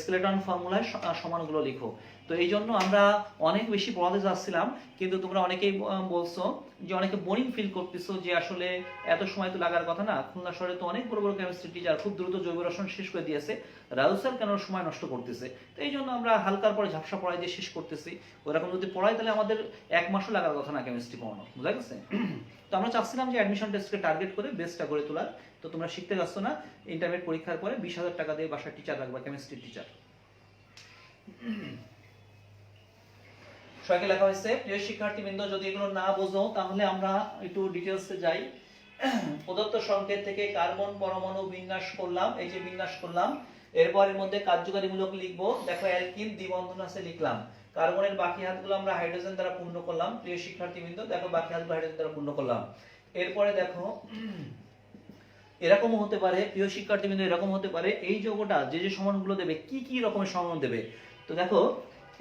স্কেলেটন ফর্মুলায় সমানগুলো লিখো। তো এই জন্য আমরা অনেক বেশি পড়াতে যাচ্ছিলাম, কিন্তু তোমরা অনেকেই বলছো যে অনেকে বোরিং ফিল করতেছো, যে আসলে এত সময় তো লাগার কথা না, খুলনা শহরে তো অনেক বড় বড় কেমিস্ট্রি টিচার খুব দ্রুত জৈব রসায়ন শেষ করে দিয়েছে, রাজু স্যার কেন সময় নষ্ট করতেছে? তো এই জন্য আমরা হালকার পরে ঝাপসা পড়াই দিয়ে শেষ করতেছি। ওরকম যদি পড়াই তাহলে আমাদের 1 মাসও লাগার কথা না কেমিস্ট্রি পড়ানো, বুঝা গেছে? তো আমরা চাচ্ছিলাম যে অ্যাডমিশন টেস্টকে টার্গেট করে বেসটা গড়ে তোলার। তো তোমরা শিখতে যাচ্ছ না, ইন্টারমিডিয়েট পরীক্ষার পরে 20,000 টাকা দিয়ে বাসায় টিচার রাখবা, কেমিস্ট্রি টিচার। সবাইকে লেখা হয়েছে। প্রিয় শিক্ষার্থীবৃন্দ যদি এগুলো না বোঝো তাহলে আমরা একটু ডিটেইলসে যাই। প্রদত্ত সংকেত থেকে কার্বন পরমাণু বিন্যাস করলাম, এই যে বিন্যাস করলাম, এরপর এর মধ্যে কার্যকারীমূলক লিখবো। দেখো অ্যালকিন দ্বিবন্ধন আছে লিখলাম, কার্বনের বাকি হাতগুলো আমরা হাইড্রোজেন দ্বারা পূর্ণ করলাম। প্রিয় শিক্ষার্থীবৃন্দ দেখো বাকি হাতগুলো হাইড্রোজেন দ্বারা পূর্ণ করলাম। এরপরে দেখো এরকম হতে পারে প্রিয় শিক্ষার্থীবৃন্দ, এরকম হতে পারে এই যৌগটা যে যে সমাণুগুলো দেবে কি কি রকমের সমাণু দেবে। তো দেখো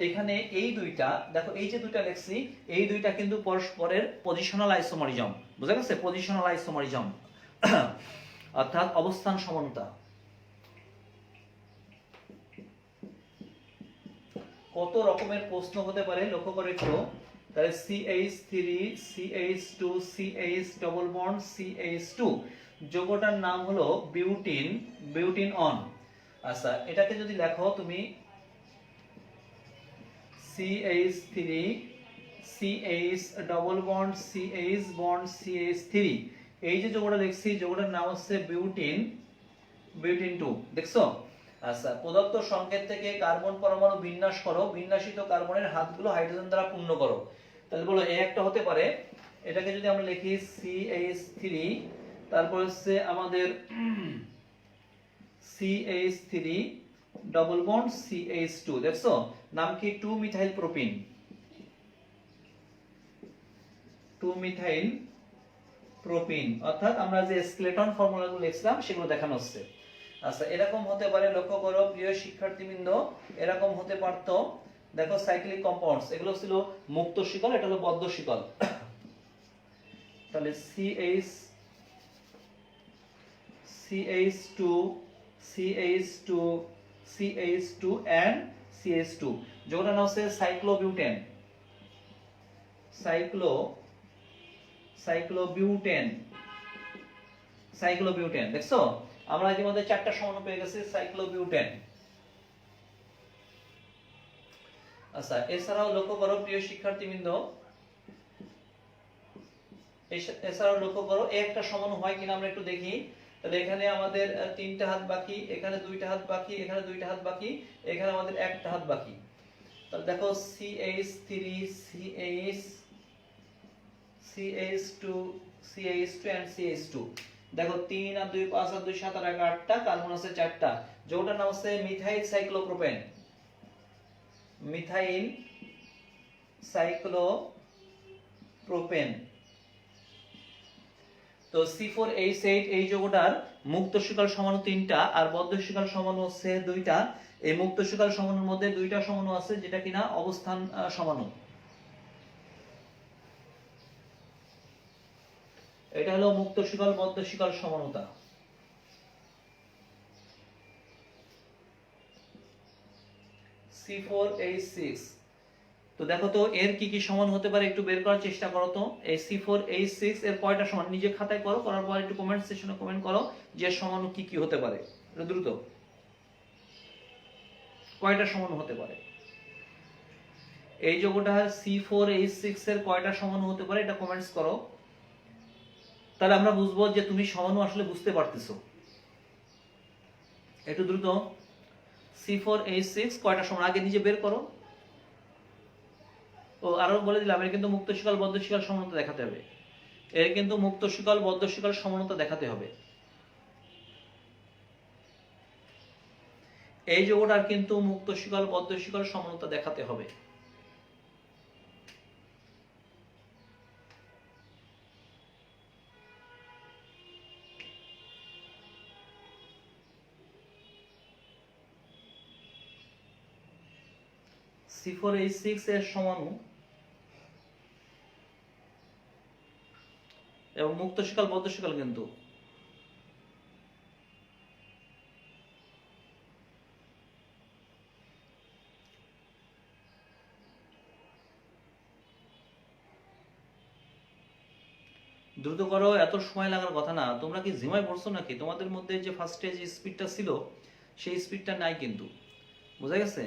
এখানে এই দুইটা, দেখো এই যে দুইটা লিখছি, এই দুইটা কিন্তু পরস্পরের পজিশনাল আইসোমারিজম, বুঝা গেছে? পজিশনাল আইসোমারিজম অর্থাৎ অবস্থান সমানতা। কত রকমের প্রশ্ন হতে পারে লক্ষ্য করে একটু। তাহলে CH3 CH2 CH double bond CH2, যৌগটার নাম হলো বিউটিন, বিউটিন অন। আচ্ছা এটাকে যদি লেখো তুমি CH3 CH double bond CH bond CH3, এই যে যৌগটা লিখছি যৌগটার নাম হচ্ছে বিউটিন, বিউটিন 2, দেখছো? আচ্ছা প্রদত্ত সংকেত থেকে কার্বন পরমাণু বিন্যাস করো, বিন্যাসিত কার্বনের হাতগুলো হাইড্রোজেন দ্বারা পূর্ণ করো। তাহলে বলো এই একটা হতে পারে, এটাকে যদি আমরা লিখি CH3, তারপর হচ্ছে আমাদের CH3 ডবল বন্ড CH2, দেখছো? নাম কি? 2 মিথাইল প্রোপিন, 2 মিথাইল প্রোপিন, অর্থাৎ আমরা যে স্কেলেটন ফর্মুলাগুলো লিখছিলাম সেগুলো দেখানো হচ্ছে। আচ্ছা এরকম হতে পারে, লক্ষ্য করো প্রিয় শিক্ষার্থীবৃন্দ, এরকম হতে পারতো। দেখো সাইক্লিক কম্পাউন্ডস, এগুলো ছিল মুক্ত শিকল, এটা হলো বদ্ধ শিকল। তাহলে CH2 CH2 CH2 and CH2, যেটা নাম হচ্ছে সাইক্লোবিউটেন, সাইক্লোবিউটেন, সাইক্লোবিউটেন, দেখছো? আমরা ইতিমধ্যে 4টা সমাণু পেয়ে গেছি সাইক্লোবিউটেন। আচ্ছা এছাড়াও লক্ষ্য করো প্রিয় শিক্ষার্থীবৃন্দ, এছাড়াও লক্ষ্য করো একটা সমাণু হয় কিনা আমরা একটু দেখি। তাহলে এখানে আমাদের 3টা হাত বাকি, এখানে 2টা হাত বাকি, এখানে 2টা হাত বাকি, এখানে আমাদের 1টা হাত বাকি। তাহলে দেখো CH3 CH CH2 CH2 and CH2। দেখো 3 আর 2 5 আর 2 7 আর 1 8টা, কার্বন আছে 4টা, যেটার নাম আছে মিথাইল সাইক্লোপ্রোপেন। Methyl cyclopropane. তো C4H8 এই যৌগটার মুক্ত শিকল সমাণু 3টা আর বদ্ধ শিকল সমাণু হচ্ছে 2টা। এই মুক্ত শিকল সমাণুর মধ্যে 2টা সমাণু আছে যেটা কিনা অবস্থান সমাণু। এটা হলো মুক্ত শিকল বদ্ধ শিকল সমানুতা। C4H6। তো দেখো তো এর কি কি সমান হতে পারে একটু বের করার চেষ্টা করো তো। এই C4H6 এর কয়টা সমান নিজে খাতায় করো, করার পর একটু কমেন্ট সেকশনে কমেন্ট করো যে সমাণু কি কি হতে পারে। এটা দ্রুত কয়টা সমাণু হতে পারে, এই যৌগটা C4H6 এর কয়টা সমাণু হতে পারে এটা কমেন্টস করো, তাহলে আমরা বুঝবো যে তুমি সমাণু আসলে বুঝতে পারতেছো। একটু দ্রুত C4H6 কয়টা সমান আগে নিজে বের করো। ও আরো বলে দিলাম এর কিন্তু মুক্ত শিকল বদ্ধ শিকল সমানতা দেখাতে হবে। এর কিন্তু মুক্ত শিকল বদ্ধ শিকল সমানতা দেখাতে হবে। এই যৌগটার কিন্তু মুক্ত শিকল বদ্ধ শিকল সমানতা দেখাতে হবে। C4H6 এর সমাণু এবং মুক্ত শিকল বদ্ধ শিকল কিন্তু দ্রুত করো, এত সময় লাগার কথা না। তোমরা কি জিমায় পড়ছো নাকি? তোমাদের মধ্যে যে ফার্স্টে যে স্পিডটা ছিল সেই স্পিডটা নাই কিন্তু, বোঝা গেছে?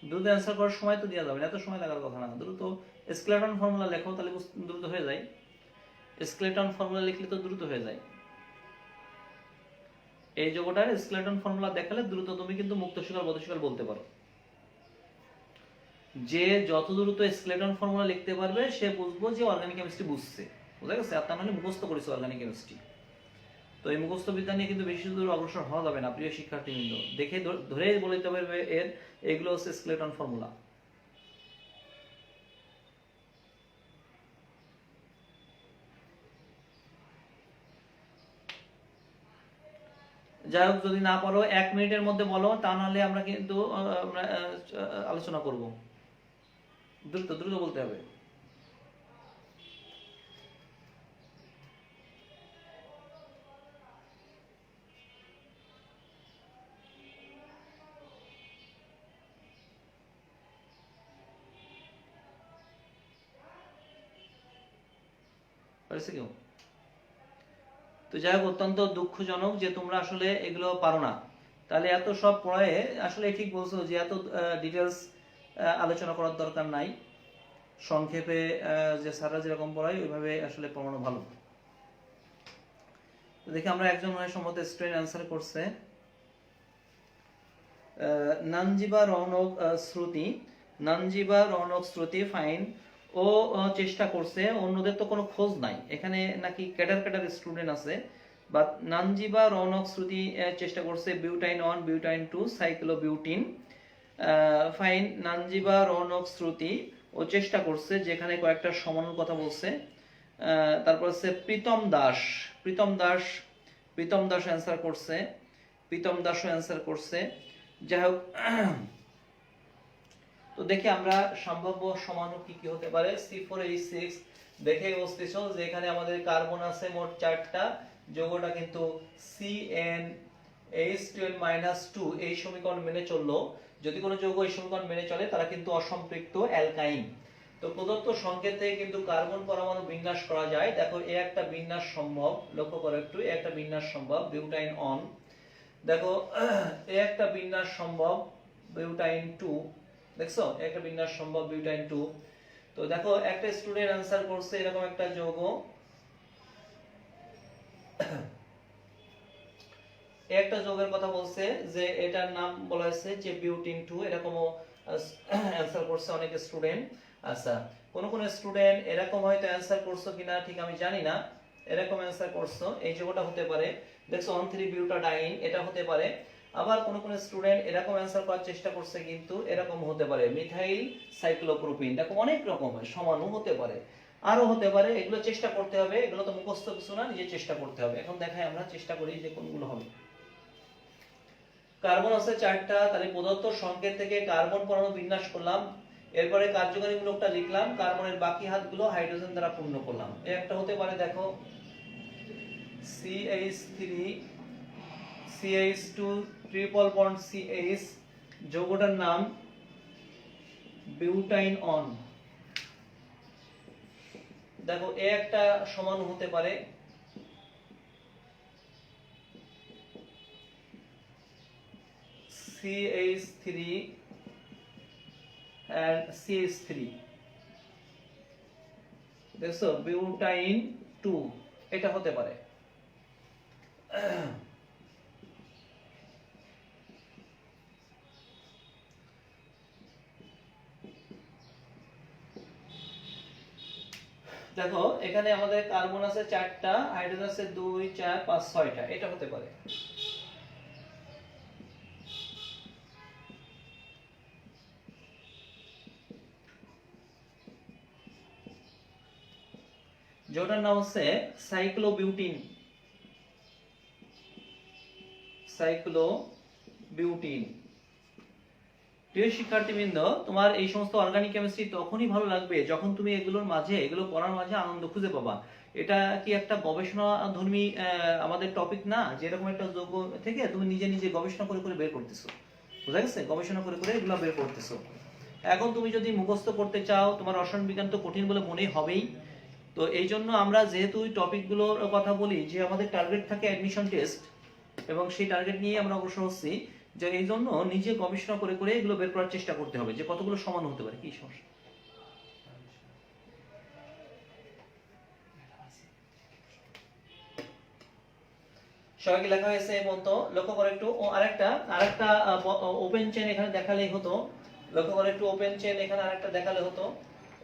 দ্রুত অ্যান্সার করার সময় তো দেওয়া যাবে না, এত সময় লাগার কথা না। দ্রুত স্কেলেটন ফর্মুলা লেখো, তাহলে দ্রুত হয়ে যায়। স্কেলেটন ফর্মুলা লিখলে তো দ্রুত হয়ে যায়। এই যৌগটার স্কেলেটন ফর্মুলা দেখালে দ্রুত তুমি কিন্তু মুক্ত শিকল বদ্ধ শিকল বলতে পারো। যে যত দ্রুত স্কেলেটন ফর্মুলা লিখতে পারবে সে বুঝবো যে অর্গানিক কেমিস্ট্রি বুঝছে, বুঝা গেছে? আর তার মানে মুখস্থ করেছে অর্গানিক কেমিস্ট্রি। তো এই মুখস্থ বিদ্যা নিয়ে কিন্তু বেশি দূর অগ্রসর হওয়া যাবে না প্রিয় শিক্ষার্থীবৃন্দ। দেখে ধরে বলে দিতে পারবে এর এগুলো হচ্ছে স্কেলেটন ফর্মুলা। যাই হোক, যদি না পারো 1 মিনিটের মধ্যে বলো, তা নাহলে আমরা কিন্তু আলোচনা করব। দ্রুত দ্রুত বলতে হবে। পারছে কেউ? তো যাই হোক, অত্যন্ত দুঃখজনক যে তোমরা আসলে এগুলো পারো না। তাহলে এত সব পড়ায় আসলে ঠিক বলছো যে এত ডিটেলস আলোচনা করার দরকার নাই। সংক্ষেপে যে স্যাররা যেরকম পড়ায় ওইভাবে আসলে পড়ানো ভালো। তো দেখি আমরা একজন সম্মত স্টুডেন্ট অ্যান্সার করছে নানজিবা রৌনক শ্রুতি। নানজিবা রৌনক শ্রুতি ফাইন। ও চেষ্টা করছে, অন্যদের তো কোনো খোঁজ নাই, এখানে নাকি ক্যাডার ক্যাডার স্টুডেন্ট আছে। বাট নানজিবা রৌনক শ্রুতি চেষ্টা করছে butyne 1 butyne 2 সাইক্লোবিউটিন। Fine. Nanjiba Rounak শ্রুতি ও চেষ্টা করছে, যেখানে কয়েকটা সমানুর কথা বলছে। তারপর হচ্ছে প্রীতম দাস। প্রীতম দাস অ্যান্সার করছে। প্রীতম দাসও অ্যান্সার করছে। যাই হোক, তো দেখি আমরা সম্ভাব্য সমাণু কি কি হতে পারে। C4H6 দেখেই বুঝতেছো যে এখানে আমাদের কার্বন আছে মোট 4টা, যৌগটা কিন্তু CnH2n-2 এই সমীকরণ মেনে চললো। যদি কোনো যৌগ এই সমীকরণ মেনে চলে তারা কিন্তু অসম্পৃক্ত অ্যালকাইন। তো প্রদত্ত সংকেত থেকে কিন্তু কার্বন পরমাণু বিন্যাস করা যায়। দেখো এ একটা বিন্যাস সম্ভব, লক্ষ্য করো একটু, এ একটা বিন্যাস সম্ভব বিউটাইন 1। দেখো এ একটা বিন্যাস সম্ভব বিউটাইন 2। দেখছো একটা বিন্যাস সম্ভব বিউটাইন 2। তো দেখো একটা স্টুডেন্ট অ্যান্সার করছে এরকম একটা যৌগ একটা যৌগের কথা বলছে যে এটার নাম বলা হয়েছে যে বিউটিন 2, এরকমও অ্যানসার করছে অনেক স্টুডেন্ট। আচ্ছা, কোন স্টুডেন্ট এরকম হয়তো অ্যানসার করছো কিনা ঠিক আমি জানি না, এরকম অ্যানসার করছো, এই যৌগটা হতে পারে, দেখছো 1,3 বিউটাডাইন, এটা হতে পারে। আবার কোন স্টুডেন্ট এরকম অ্যানসার করার চেষ্টা করছে কিন্তু এরকম হতে পারে মিথাইল সাইক্লোপ্রোপিন, দেখো অনেক রকম হয়, সমানও হতে পারে, আরো হতে পারে, এগুলো চেষ্টা করতে হবে, এগুলো তো মুখস্থ কিছু না, নিজে চেষ্টা করতে হবে। এখন দেখাই আমরা চেষ্টা করি যে কোনগুলো হবে। কার্বন আছে 4টা, তাহলে প্রদত্ত সংকেত থেকে কার্বন পরমাণু বিন্যাস করলাম, এরপরে কার্যকারী মূলকটা লিখলাম, কার্বনের বাকি হাতগুলো হাইড্রোজেন দ্বারা পূর্ণ করলাম। এই একটা হতে পারে, দেখো CH3 CH2 triple bond CH, যৌগটার নাম বিউটাইন অন। দেখো এ একটা সমান হতে পারে, CH3 and CH3, দেখছো বিউটাইন 2, এটা হতে পারে। দেখো এখানে আমাদের কার্বন আছে 4টা, হাইড্রোজেন আছে 2 4 5 6টা, এটা হতে পারে। যেটার নাম হচ্ছে সাইক্লোবিউটিন, সাইক্লোবিউটিন। প্রিয় শিক্ষার্থীবৃন্দ, তোমার এই সমস্ত অর্গানিক কেমিস্ট্রি তখনই ভালো লাগবে যখন তুমি এগুলোর মাঝে, এগুলো পড়ার মাঝে আনন্দ খুঁজে পাবা। এটা কি একটা গবেষণাধর্মী আমাদের টপিক না, যে এরকম একটা যৌগ থেকে তুমি নিজে নিজে গবেষণা করে করে বের করতেছো, বুঝা গেছে? গবেষণা করে করে এগুলো বের করতেছো। এখন তুমি যদি মুখস্থ করতে চাও, তোমার রসায়ন বিজ্ঞান তো কঠিন বলে মনে হবেই। তো এই জন্য আমরা যেহেতু টপিকগুলোর কথা বলি যে আমাদের টার্গেট থাকে অ্যাডমিশন টেস্ট, এবং সেই টার্গেট নিয়ে আমরা অগ্রসর হচ্ছি, যে এই জন্য নিজে গবেষণা করে করে এগুলো বের করার চেষ্টা করতে হবে যে কতগুলো সমান হতে পারে। কি সমস্যা? সবাইকে লেখা হয়েছে এই পর্যন্ত, লক্ষ্য করে একটু। ও আরেকটা ওপেন চেন এখানে দেখালেই হতো, লক্ষ্য করে একটু, ওপেন চেন এখানে আরেকটা দেখালে হতো,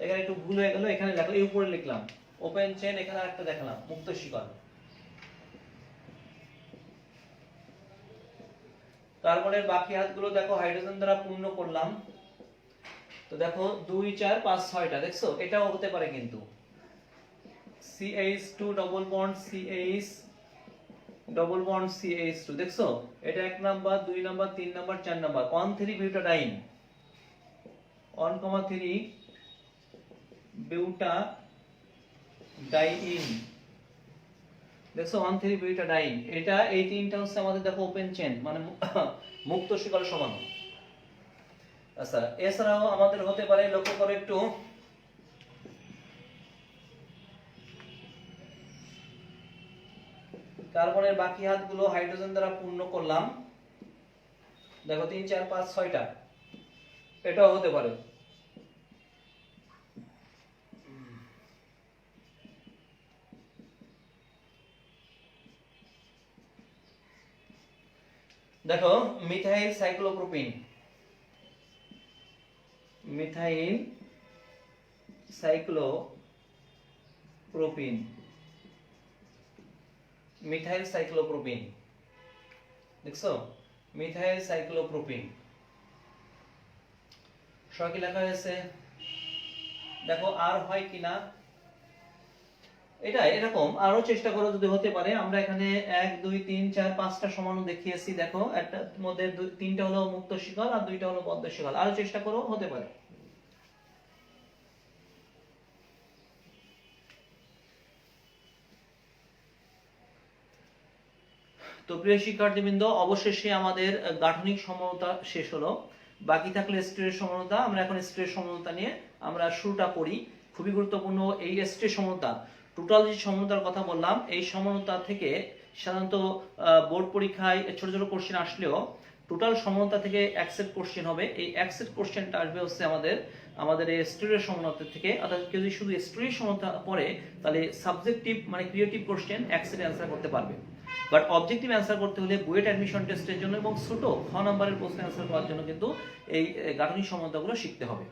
এখানে একটু ভুল হয়ে গেল, এখানে লেখা এই উপরে লিখলাম ওপেন চেন, এখানে আরেকটা দেখালাম মুক্ত শিকল। কার্বনের বাকি হাতগুলো দেখো হাইড্রোজেন দ্বারা পূর্ণ করলাম, তো দেখো 2 4 5 6টা, দেখছো এটাও হতে পারে কিন্তু CH2 double bond CH double bond CH2, দেখছো এটা 1 number 2 number 3 number 4 number 1,3 butadiene, 1,3 butadiene, দেখছো 1,3 বিউটাডাইন। এটা এই তিনটা হচ্ছে আমাদের দেখো ওপেন চেন, মানে মুক্ত শিকল সমান। আচ্ছা, এছাড়াও আমাদের হতে পারে, লক্ষ্য করে একটু, কার্বনের বাকি হাতগুলো হাইড্রোজেন দ্বারা পূর্ণ করলাম, দেখো 3 4 5 6টা, এটাও হতে পারে। দেখো মিথাইল সাইক্লোপ্রোপিন, মিথাইল সাইক্লোপ্রোপিন, মিথাইল সাইক্লোপ্রোপিন, দেখছো মিথাইল সাইক্লোপ্রোপিন, সবাইকে লেখা হয়েছে। দেখো আর হয় কিনা, এটা এরকম আরো চেষ্টা করো যদি হতে পারে। আমরা এখানে 1 2 3 4 5টা সমানু দেখিয়েছি, দেখো একটার মধ্যে 3টা হলো মুক্ত শিকল আর 2টা হলো বদ্ধ শিকল, আরো চেষ্টা করো, হতে পারে। তো প্রিয় শিক্ষার্থীবৃন্দ, অবশেষে আমাদের গাঠনিক সমানতা শেষ হলো, বাকি থাকলে স্টেরের সমানতা। আমরা এখন স্টেরের সমানতা নিয়ে আমরা শুরুটা করি। খুবই গুরুত্বপূর্ণ এই স্টেরের সমানতা। টোটাল যে সমানতার কথা বললাম, এই সমানতা থেকে সাধারণত বোর্ড পরীক্ষায় ছোট ছোট কোশ্চেন আসলেও টোটাল সমানতা থেকে এক সেট কোশ্চেন হবে। এই এক সেট কোশ্চেনটা আসবে হচ্ছে আমাদের এই স্টেরের সমানতা থেকে। অর্থাৎ কেউ যদি শুধু স্টেরের সমানতা পড়ে তাহলে সাবজেক্টিভ মানে ক্রিয়েটিভ কোশ্চেন এক সেট অ্যান্সার করতে পারবে। বাট অবজেক্টিভ অ্যান্সার করতে হলে বুয়েট অ্যাডমিশন টেস্টের জন্য এবং ছোট খ নাম্বারের প্রশ্ন অ্যান্সার করার জন্য কিন্তু এই গাঠনিক সমতাগুলো শিখতে হবে।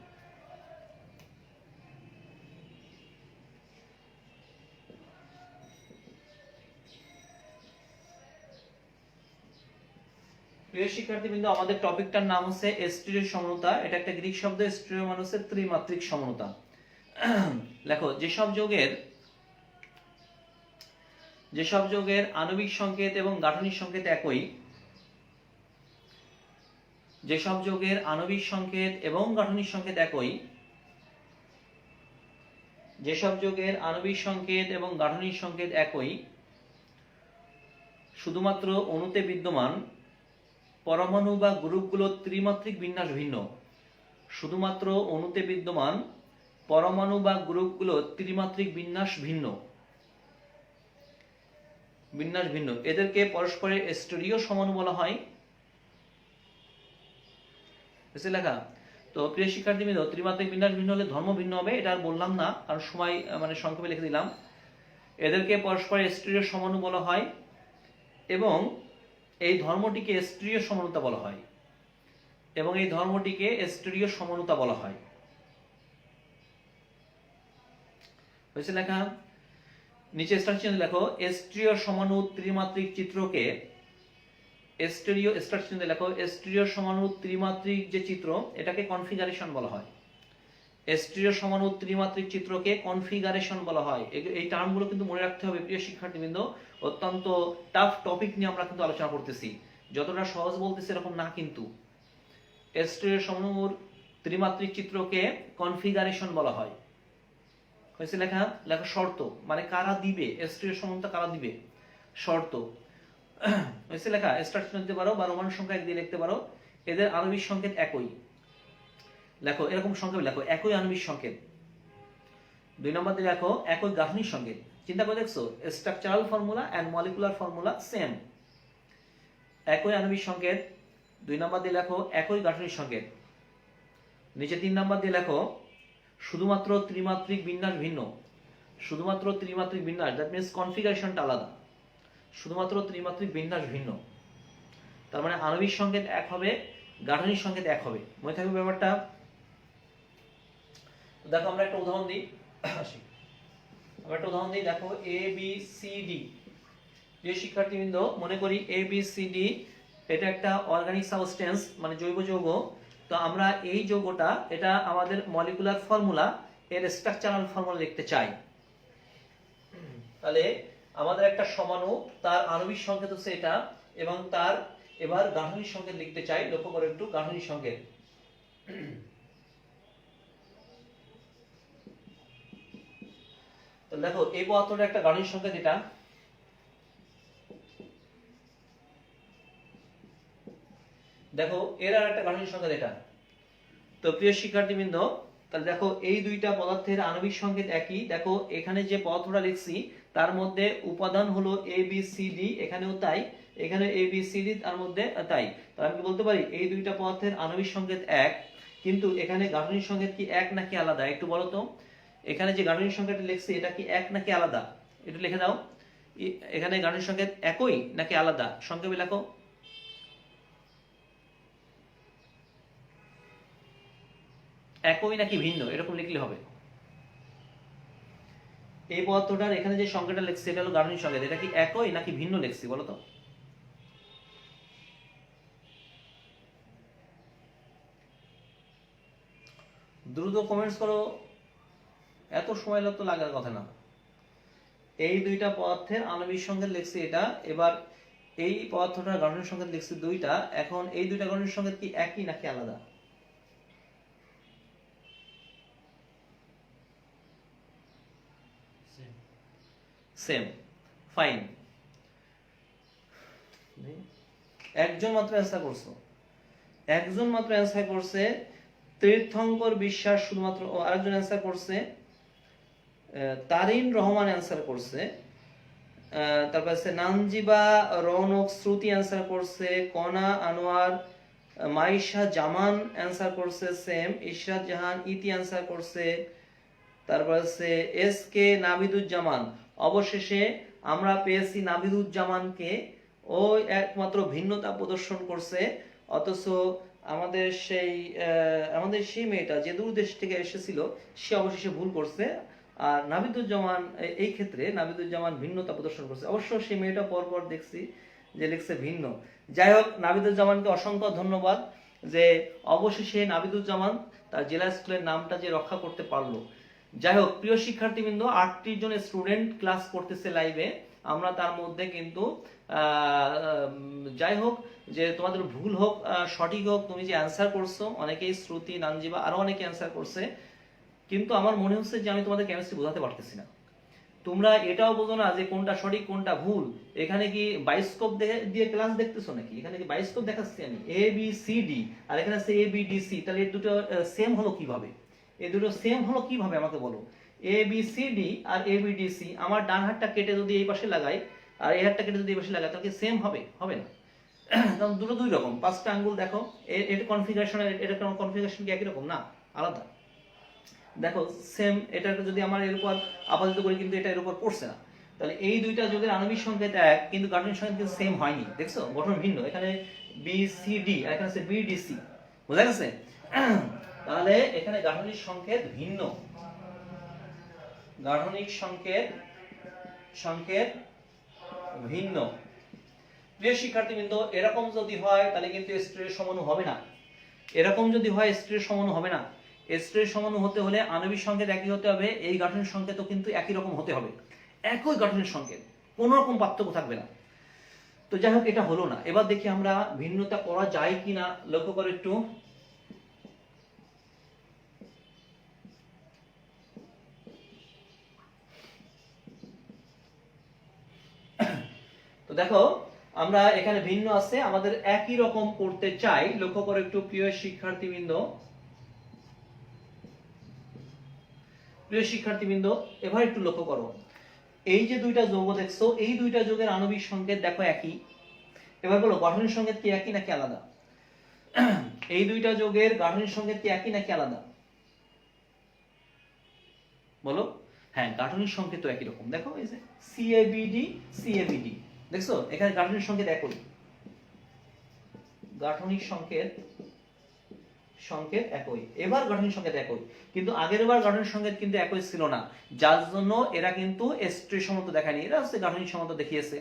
প্রিয় শিক্ষার্থীবৃন্দ, আমাদের টপিকটার নাম হচ্ছে স্টিরিও সমতা। এটা একটা গ্রিক শব্দ, স্টিরিও মানে হচ্ছে ত্রিমাত্রিক সমতা। লেখো, যেসব যোগের আণবিক সংকেত এবং গাঠনিক সংকেত একই, যেসব যোগের আণবিক সংকেত এবং গাঠনিক সংকেত একই, যেসব যোগের আণবিক সংকেত এবং গাঠনিক সংকেত একই, শুধুমাত্র অণুতে বিদ্যমান পরমাণু বা গ্রুপগুলো ত্রিমাত্রিক বিন্যাস ভিন্ন, শুধুমাত্র অণুতে বিদ্যমান পরমাণু বা গ্রুপগুলো ত্রিমাত্রিক বিন্যাস ভিন্ন, এদেরকে পরস্পরের স্টিরিও সমাণু বলা হয়। বুঝতে লেখা? তো প্রিয় শিক্ষার্থীবৃন্দ, ত্রিমাত্রিক বিন্যাস ভিন্ন হলে ধর্ম ভিন্ন হবে, এটা আর বললাম না কারণ সময় মানে সংক্ষেপে লিখে দিলাম। এদেরকে পরস্পরের স্টিরিও সমাণু বলা হয় এবং এই ধর্মটিকে স্টিরিও সমানুতা বলা হয়, এবং এই ধর্মটিকে স্টিরিও সমানুতা বলা হয়। হয়েছে লেখা? নিচে স্ট্রাকচার লেখো, স্টিরিও সমাণু ত্রিমাত্রিক চিত্রকে, স্টিরিও সমাণু ত্রিমাত্রিক যে চিত্র এটাকে কনফিগারেশন বলা হয়। স্টিরিও সমাণু ত্রিমাত্রিক চিত্রকে কনফিগারেশন বলা হয়। এই টার্মগুলো কিন্তু মনে রাখতে হবে প্রিয় শিক্ষার্থীবৃন্দ, অত্যন্ত টাফ টপিক নিয়ে আমরা কিন্তু আলোচনা করতেছি, যতটা সহজ বলতেছি এরকম না কিন্তু। স্টিরিও সমাণুর ত্রিমাত্রিক চিত্রকে কনফিগারেশন বলা হয়। হয়েছে লেখা? লেখা শর্ত, মানে কারা দিবে, স্টিরিও সমাণুতা কারা দিবে, শর্ত। হয়েছে লেখা? স্ট্রাকচার দিতে পারো বা রোমান সংখ্যা দিয়ে লিখতে পারো। এদের আণবিক সংকেত একই। লেখো, এরকম সংকেত লেখো, একই আণবিক সংকেত। 2 নম্বর দিয়ে লেখো, একই গাঠনিক সংকেত। চিন্তা করে দেখছো, structural formula and molecular formula same. একই আণবিক সংকেত। 2 নম্বর দিয়ে লেখো, একই গাঠনিক সংকেত। নিচে 3 নম্বর দিয়ে লেখো, শুধুমাত্র ত্রিমাত্রিক বিন্যাস ভিন্ন, শুধুমাত্র ত্রিমাত্রিক বিন্যাস, দ্যাট মিন্স কনফিগারেশনটা আলাদা, শুধুমাত্র ত্রিমাত্রিক বিন্যাস ভিন্ন। তার মানে আণবিক সংকেত এক হবে, গাঠনিক সংকেত এক হবে। মনে থাকবে ব্যাপারটা? দেখো আমরা একটা উদাহরণ দিই, দেখো এ বি সি ডি। যে শিক্ষার্থীবৃন্দ, মনে করি এ বি সি ডি এটা একটা অর্গানিক সাবস্টেন্স, মানে জৈব যৌগ। তো আমরা এই যৌগটা, এটা আমাদের মলিকুলার ফর্মুলা, এর স্ট্রাকচারাল ফর্মুলা লিখতে চাই। তাহলে আমাদের একটা সমাণু, তার আণবিক সংকেত হচ্ছে এটা, এবং তার এবার গাঠনিক সংকেত লিখতে চাই। লক্ষ্য করো একটু গাঠনিক সংকেত। তো দেখো, এই পদার্থটা একটা গাঠনিক সংকেত, এটা দেখো, এর আর একটা গাঠনিক সংকেত এটা। তো প্রিয় শিক্ষার্থীবৃন্দ, তাহলে দেখো এই দুইটা পদার্থের আণবিক সংকেত একই। দেখো এখানে যে পদার্থটা লিখছি তার মধ্যে উপাদান হলো এ বি সি ডি, এখানেও তাই, এখানে এ বি সি ডি তার মধ্যে তাই। তাহলে আমি বলতে পারি এই দুইটা পদার্থের আণবিক সংকেত এক, কিন্তু এখানে গাঠনিক সংকেত কি এক নাকি আলাদা একটু বলো তো। এখানে যে গাঠনিক সংকেতটা লিখছি এটা কি এক নাকি আলাদা, একটু লিখে দাও। এখানে গাঠনিক সংকেত একই নাকি আলাদা, সংক্ষেপে লেখো। একই নাকি ভিন্ন, এরকম লিখলে হবে। এই পদার্থটার এখানে যে সংখ্যাটা লিখছি এটা হলো গাঠনিক সংকেত, এটা কি একই নাকি ভিন্ন লিখছি বলো তো। দ্রুত কমেন্টস করো, এত সময় তো লাগার কথা না। এই দুইটা পদার্থের আণবিক সংকেত লিখছি এটা, এবার এই পদার্থটার গাঠনিক সংকেত লিখছি দুইটা। এখন এই দুইটা গাঠনিক সংকেত কি একই নাকি আলাদা? Same, fine. একজন মাত্র অ্যান্সার করছো, একজন মাত্র অ্যান্সার করছে তীর্থঙ্কর বিশ্বাস, শুধুমাত্র। আরেকজন অ্যান্সার করছে তারিন রহমান অ্যান্সার করছে। তারপর আছে নানজিবা রৌনক শ্রুতি অ্যান্সার করছে, কনা আনোয়ার, মাইশা জামান অ্যান্সার করছে সেম, ইশরাত জাহান ইতি অ্যান্সার করছে। তারপর আছে এস কে নাবিদুজ্জামান। অবশেষে আমরা পেয়েছি নাবিদুজ্জামানকে, ও একমাত্র ভিন্নতা প্রদর্শন করছে, অথচ আমাদের সেই মেয়েটা যে দূর দেশ থেকে এসেছিল সে অবশেষে ভুল করছে। আর নাবিদুজ্জামান এই ক্ষেত্রে নাবিদুজ্জামান ভিন্নতা প্রদর্শন করছে। অবশ্য সেই মেয়েটা পরপর দেখছি যে লিখছে ভিন্ন। যাই হোক, নাবিদুজ্জামানকে অসংখ্য ধন্যবাদ যে অবশেষে নাবিদুজ্জামান তার জেলা স্কুলের নামটা যে রক্ষা করতে পারলো। যাই হোক, প্রিয় শিক্ষার্থীবৃন্দ, 38 জন স্টুডেন্ট ক্লাস করতেছে লাইভে। আমরা তার মধ্যে কিন্তু যাই হোক, যে তোমাদের ভুল হোক সঠিক হোক, তুমি যে অ্যান্সার করছো, অনেকেই শ্রুতি, নানজিবা আরো অনেকে অ্যান্সার করছে, কিন্তু আমার মনে হচ্ছে যে আমি তোমাদের কেমিস্ট্রি বোঝাতে পারতেছি না। তোমরা এটাও বোঝো না যে কোনটা সঠিক কোনটা ভুল। এখানে কি বায়োস্কোপ দিয়ে ক্লাস দেখতেছো নাকি? এখানে কি বায়োস্কোপ দেখাচ্ছি আমি, এ বি সি ডি, আর এখানে আছে এ বি ডি সি। তাহলে এই দুটো সেম হলো কিভাবে? এই দুটো সেম হলো কিভাবে আমাকে বলো। A B C D R A B D C, আমার ডান হাতটা কেটে যদি এই পাশে লাগাই আর এই হাতটা কেটে যদি এই পাশে লাগাই, তাহলে কি সেম হবে? হবে না। কারণ দুটো দুই রকম। 5টা আঙ্গুল দেখো, এর কনফিগারেশন এটা কনফিগারেশন কি একই রকম না? আলাদা। দেখো সেম, এটা যদি আমার এর উপর আপাতত করি কিন্তু এটা এর উপর পড়ছে না। তাহলে এই দুইটা যোগের আণবিক সংকেত এক, কিন্তু গাঠনিক সংকেত কিন্তু সেম হয়নি। দেখছো, গঠন ভিন্ন। এখানে বি সি ডি আর এখানে আছে বি ডি সি। বোঝা গেছে? তাহলে এখানে গাঠনিক সংকেত ভিন্ন। গাঠনিক সংকেত ভিন্ন। প্রিয় শিক্ষার্থীবৃন্দ, এরকম যদি হয় তাহলে কিন্তু স্টেরের সমাণু হবে না। এরকম যদি হয় স্টেরের সমাণু হবে না। স্টেরের সমাণু হতে হলে আণবিক সংকেত একই হতে হবে, এই গাঠনিক সংকেতও কিন্তু একই রকম হতে হবে, একই গাঠনিক সংকেত, কোনো রকম পার্থক্য থাকবে না। তো যাই হোক, এটা হলো না। এবার দেখি আমরা ভিন্নতা করা যায় কিনা, লক্ষ্য করে একটু। তো দেখো, আমরা এখানে ভিন্ন আছে, আমাদের একই রকম করতে চাই। লক্ষ্য করে একটু প্রিয় শিক্ষার্থীবৃন্দ। এবার একটু লক্ষ্য করো, এই যে দুইটা যৌগ দেখছো, এই দুইটা যৌগের আণবিক সংকেত দেখো একই। এবার বলো, গাঠনিক সংকেত কি একই নাকি আলাদা? এই দুইটা যৌগের গাঠনিক সংকেত কি একই নাকি আলাদা? বলো। হ্যাঁ, গাঠনিক সংকেত তো একই রকম। দেখো এই যে সিএবিডি সিএবিডি, দেখছো এখানে গাঠনিক সংকেত একই। গাঠনিক সংকেত একই। এবার গাঠনিক সংকেত একই, কিন্তু আগের বার গাঠনিক সংকেত কিন্তু একই ছিল না, যার জন্য এরা কিন্তু স্টেরের সমতা দেখায়নি, এরা হচ্ছে গাঠনিক সমতা দেখিয়েছে।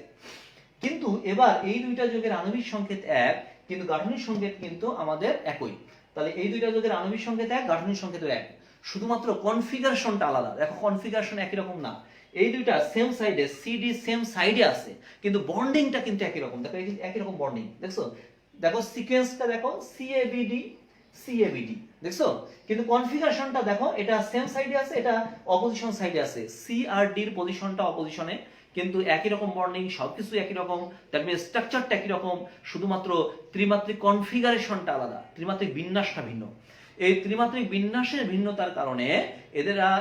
কিন্তু এবার এই দুইটা যৌগের আণবিক সংকেত এক, কিন্তু গাঠনিক সংকেত কিন্তু আমাদের একই। তাহলে এই দুইটা যৌগের আণবিক সংকেত এক, গাঠনিক সংকেত এক, শুধুমাত্র কনফিগারেশনটা আলাদা। দেখো, কনফিগারেশন একই রকম না। এই দুইটা সেম সাইডে, সিডি সেম সাইডে আছে, কিন্তু বন্ডিংটা কিন্তু একই রকম। দেখো একই রকম বন্ডিং, দেখছো? দেখো সিকোয়েন্সটা দেখো, সিএবিডি সিএবিডি, দেখছো? কিন্তু কনফিগারেশনটা দেখো, এটা সেম সাইডে আছে, এটা অপোজিশন সাইডে আছে। সি আর ডি এর পজিশনটা অপোজিশনে, কিন্তু একই রকম বন্ডিং, সবকিছু একই রকম। দ্যাট মিন্স স্ট্রাকচারটা একই রকম, শুধুমাত্র ত্রিমাত্রিক কনফিগারেশনটা আলাদা, ত্রিমাত্রিক বিন্যাসটা ভিন্ন। এই ত্রিমাত্রিক বিন্যাসের ভিন্নতার কারণে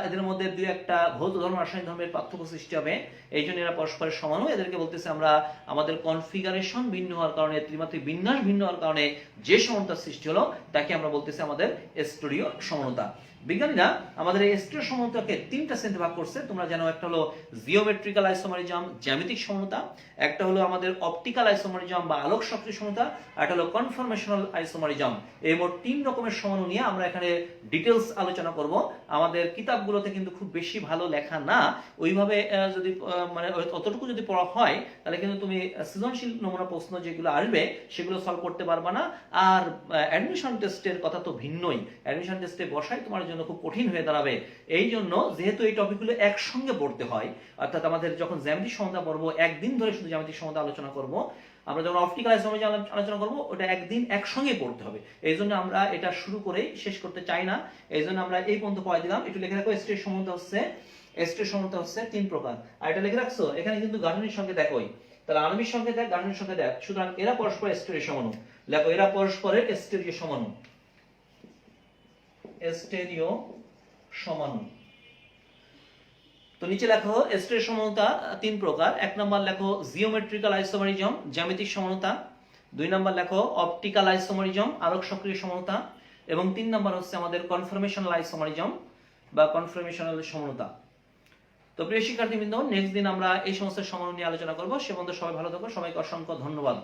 এদের মধ্যে দুই একটা ভৌত ধর্ম রাসায়নিক ধর্মের পার্থক্য সৃষ্টি হবে। এই জন্য এরা পরস্পরের সমানও। এদেরকে বলতেছে আমরা, আমাদের কনফিগারেশন ভিন্ন হওয়ার কারণে, ত্রিমাত্রিক বিন্যাস ভিন্ন হওয়ার কারণে যে সমানতা সৃষ্টি হলো তাকে আমরা বলতেছি আমাদের স্টেরিও সমানতা। বিজ্ঞানীরা আমাদের এই স্টেরিও সমানতাকে 3টা শ্রেণীতে ভাগ করছে, তোমরা জানো। একটা হলো জিওমেট্রিক্যাল আইসোমারিজম, জ্যামিতিক সমতা। একটা হলো আমাদের অপটিক্যাল আইসোমারিজম বা আলোক শক্তির সমতা। আর একটা হলো কনফরমেশনাল আইসোমারিজম। এই মোট 3 রকমের সমাণু নিয়ে আমরা এখানে ডিটেলস আলোচনা করব। আমাদের কিতাবগুলোতে কিন্তু খুব বেশি ভালো লেখা না, ওইভাবে যদি মানে অতটুকু যদি পড়া হয় তাহলে কিন্তু তুমি সৃজনশীল নমুনা প্রশ্ন যেগুলো আসবে সেগুলো সলভ করতে পারবা না। আর অ্যাডমিশন টেস্টের কথা তো ভিন্নই। অ্যাডমিশন টেস্টে বসাই তোমার জন্য খুব কঠিন হয়ে দাঁড়াবে। এই জন্য যেহেতু এই টপিকগুলো একসঙ্গে পড়তে হয়, অর্থাৎ আমাদের যখন জ্যামিতিক সমতা পড়বো, একদিন ধরে শুধু জ্যামিতিক সমতা আলোচনা করব। আমরা যখন অপটিক্যাল আইসোমারিজম আলোচনা করব, ওটা একদিন একসঙ্গে পড়তে হবে। এই জন্য আমরা এটা শুরু করেই শেষ করতে চাই না। এই জন্য আমরা এই পর্যন্ত পড়াই দিলাম। একটু লিখে রাখো, স্টেরের সমতা হচ্ছে 3 প্রকার। আর এটা লিখে রাখছো, এখানে কিন্তু গাঠনিক সংকেত একই। তাহলে আণবিক সংকেত এক, গাঠনিক সংকেত এক, সুতরাং এরা পরস্পর স্টেরিও সমাণু। লেখো, এরা পরস্পরের স্টেরিও সমাণু। স্টেরিও সমাণু। তো নিচে লেখো, স্টেরিও সমানতা 3 প্রকার। 1 নাম্বার লেখো জিওমেট্রিক্যাল আইসোমারিজম, জ্যামিতিক সমানতা। 2 নাম্বার লেখো অপটিক্যাল আইসোমারিজম, আলোক সক্রিয় সমানতা। এবং 3 নাম্বার হচ্ছে আমাদের কনফরমেশনাল আইসোমারিজম বা কনফরমেশনাল সমানতা। তো প্রিয় শিক্ষার্থীবৃন্দ, নেক্সট দিন আমরা এই সমস্যার সমাধান নিয়ে আলোচনা করবো। সে পর্যন্ত সবাই ভালো থাকো, সবাইকে অসংখ্য ধন্যবাদ।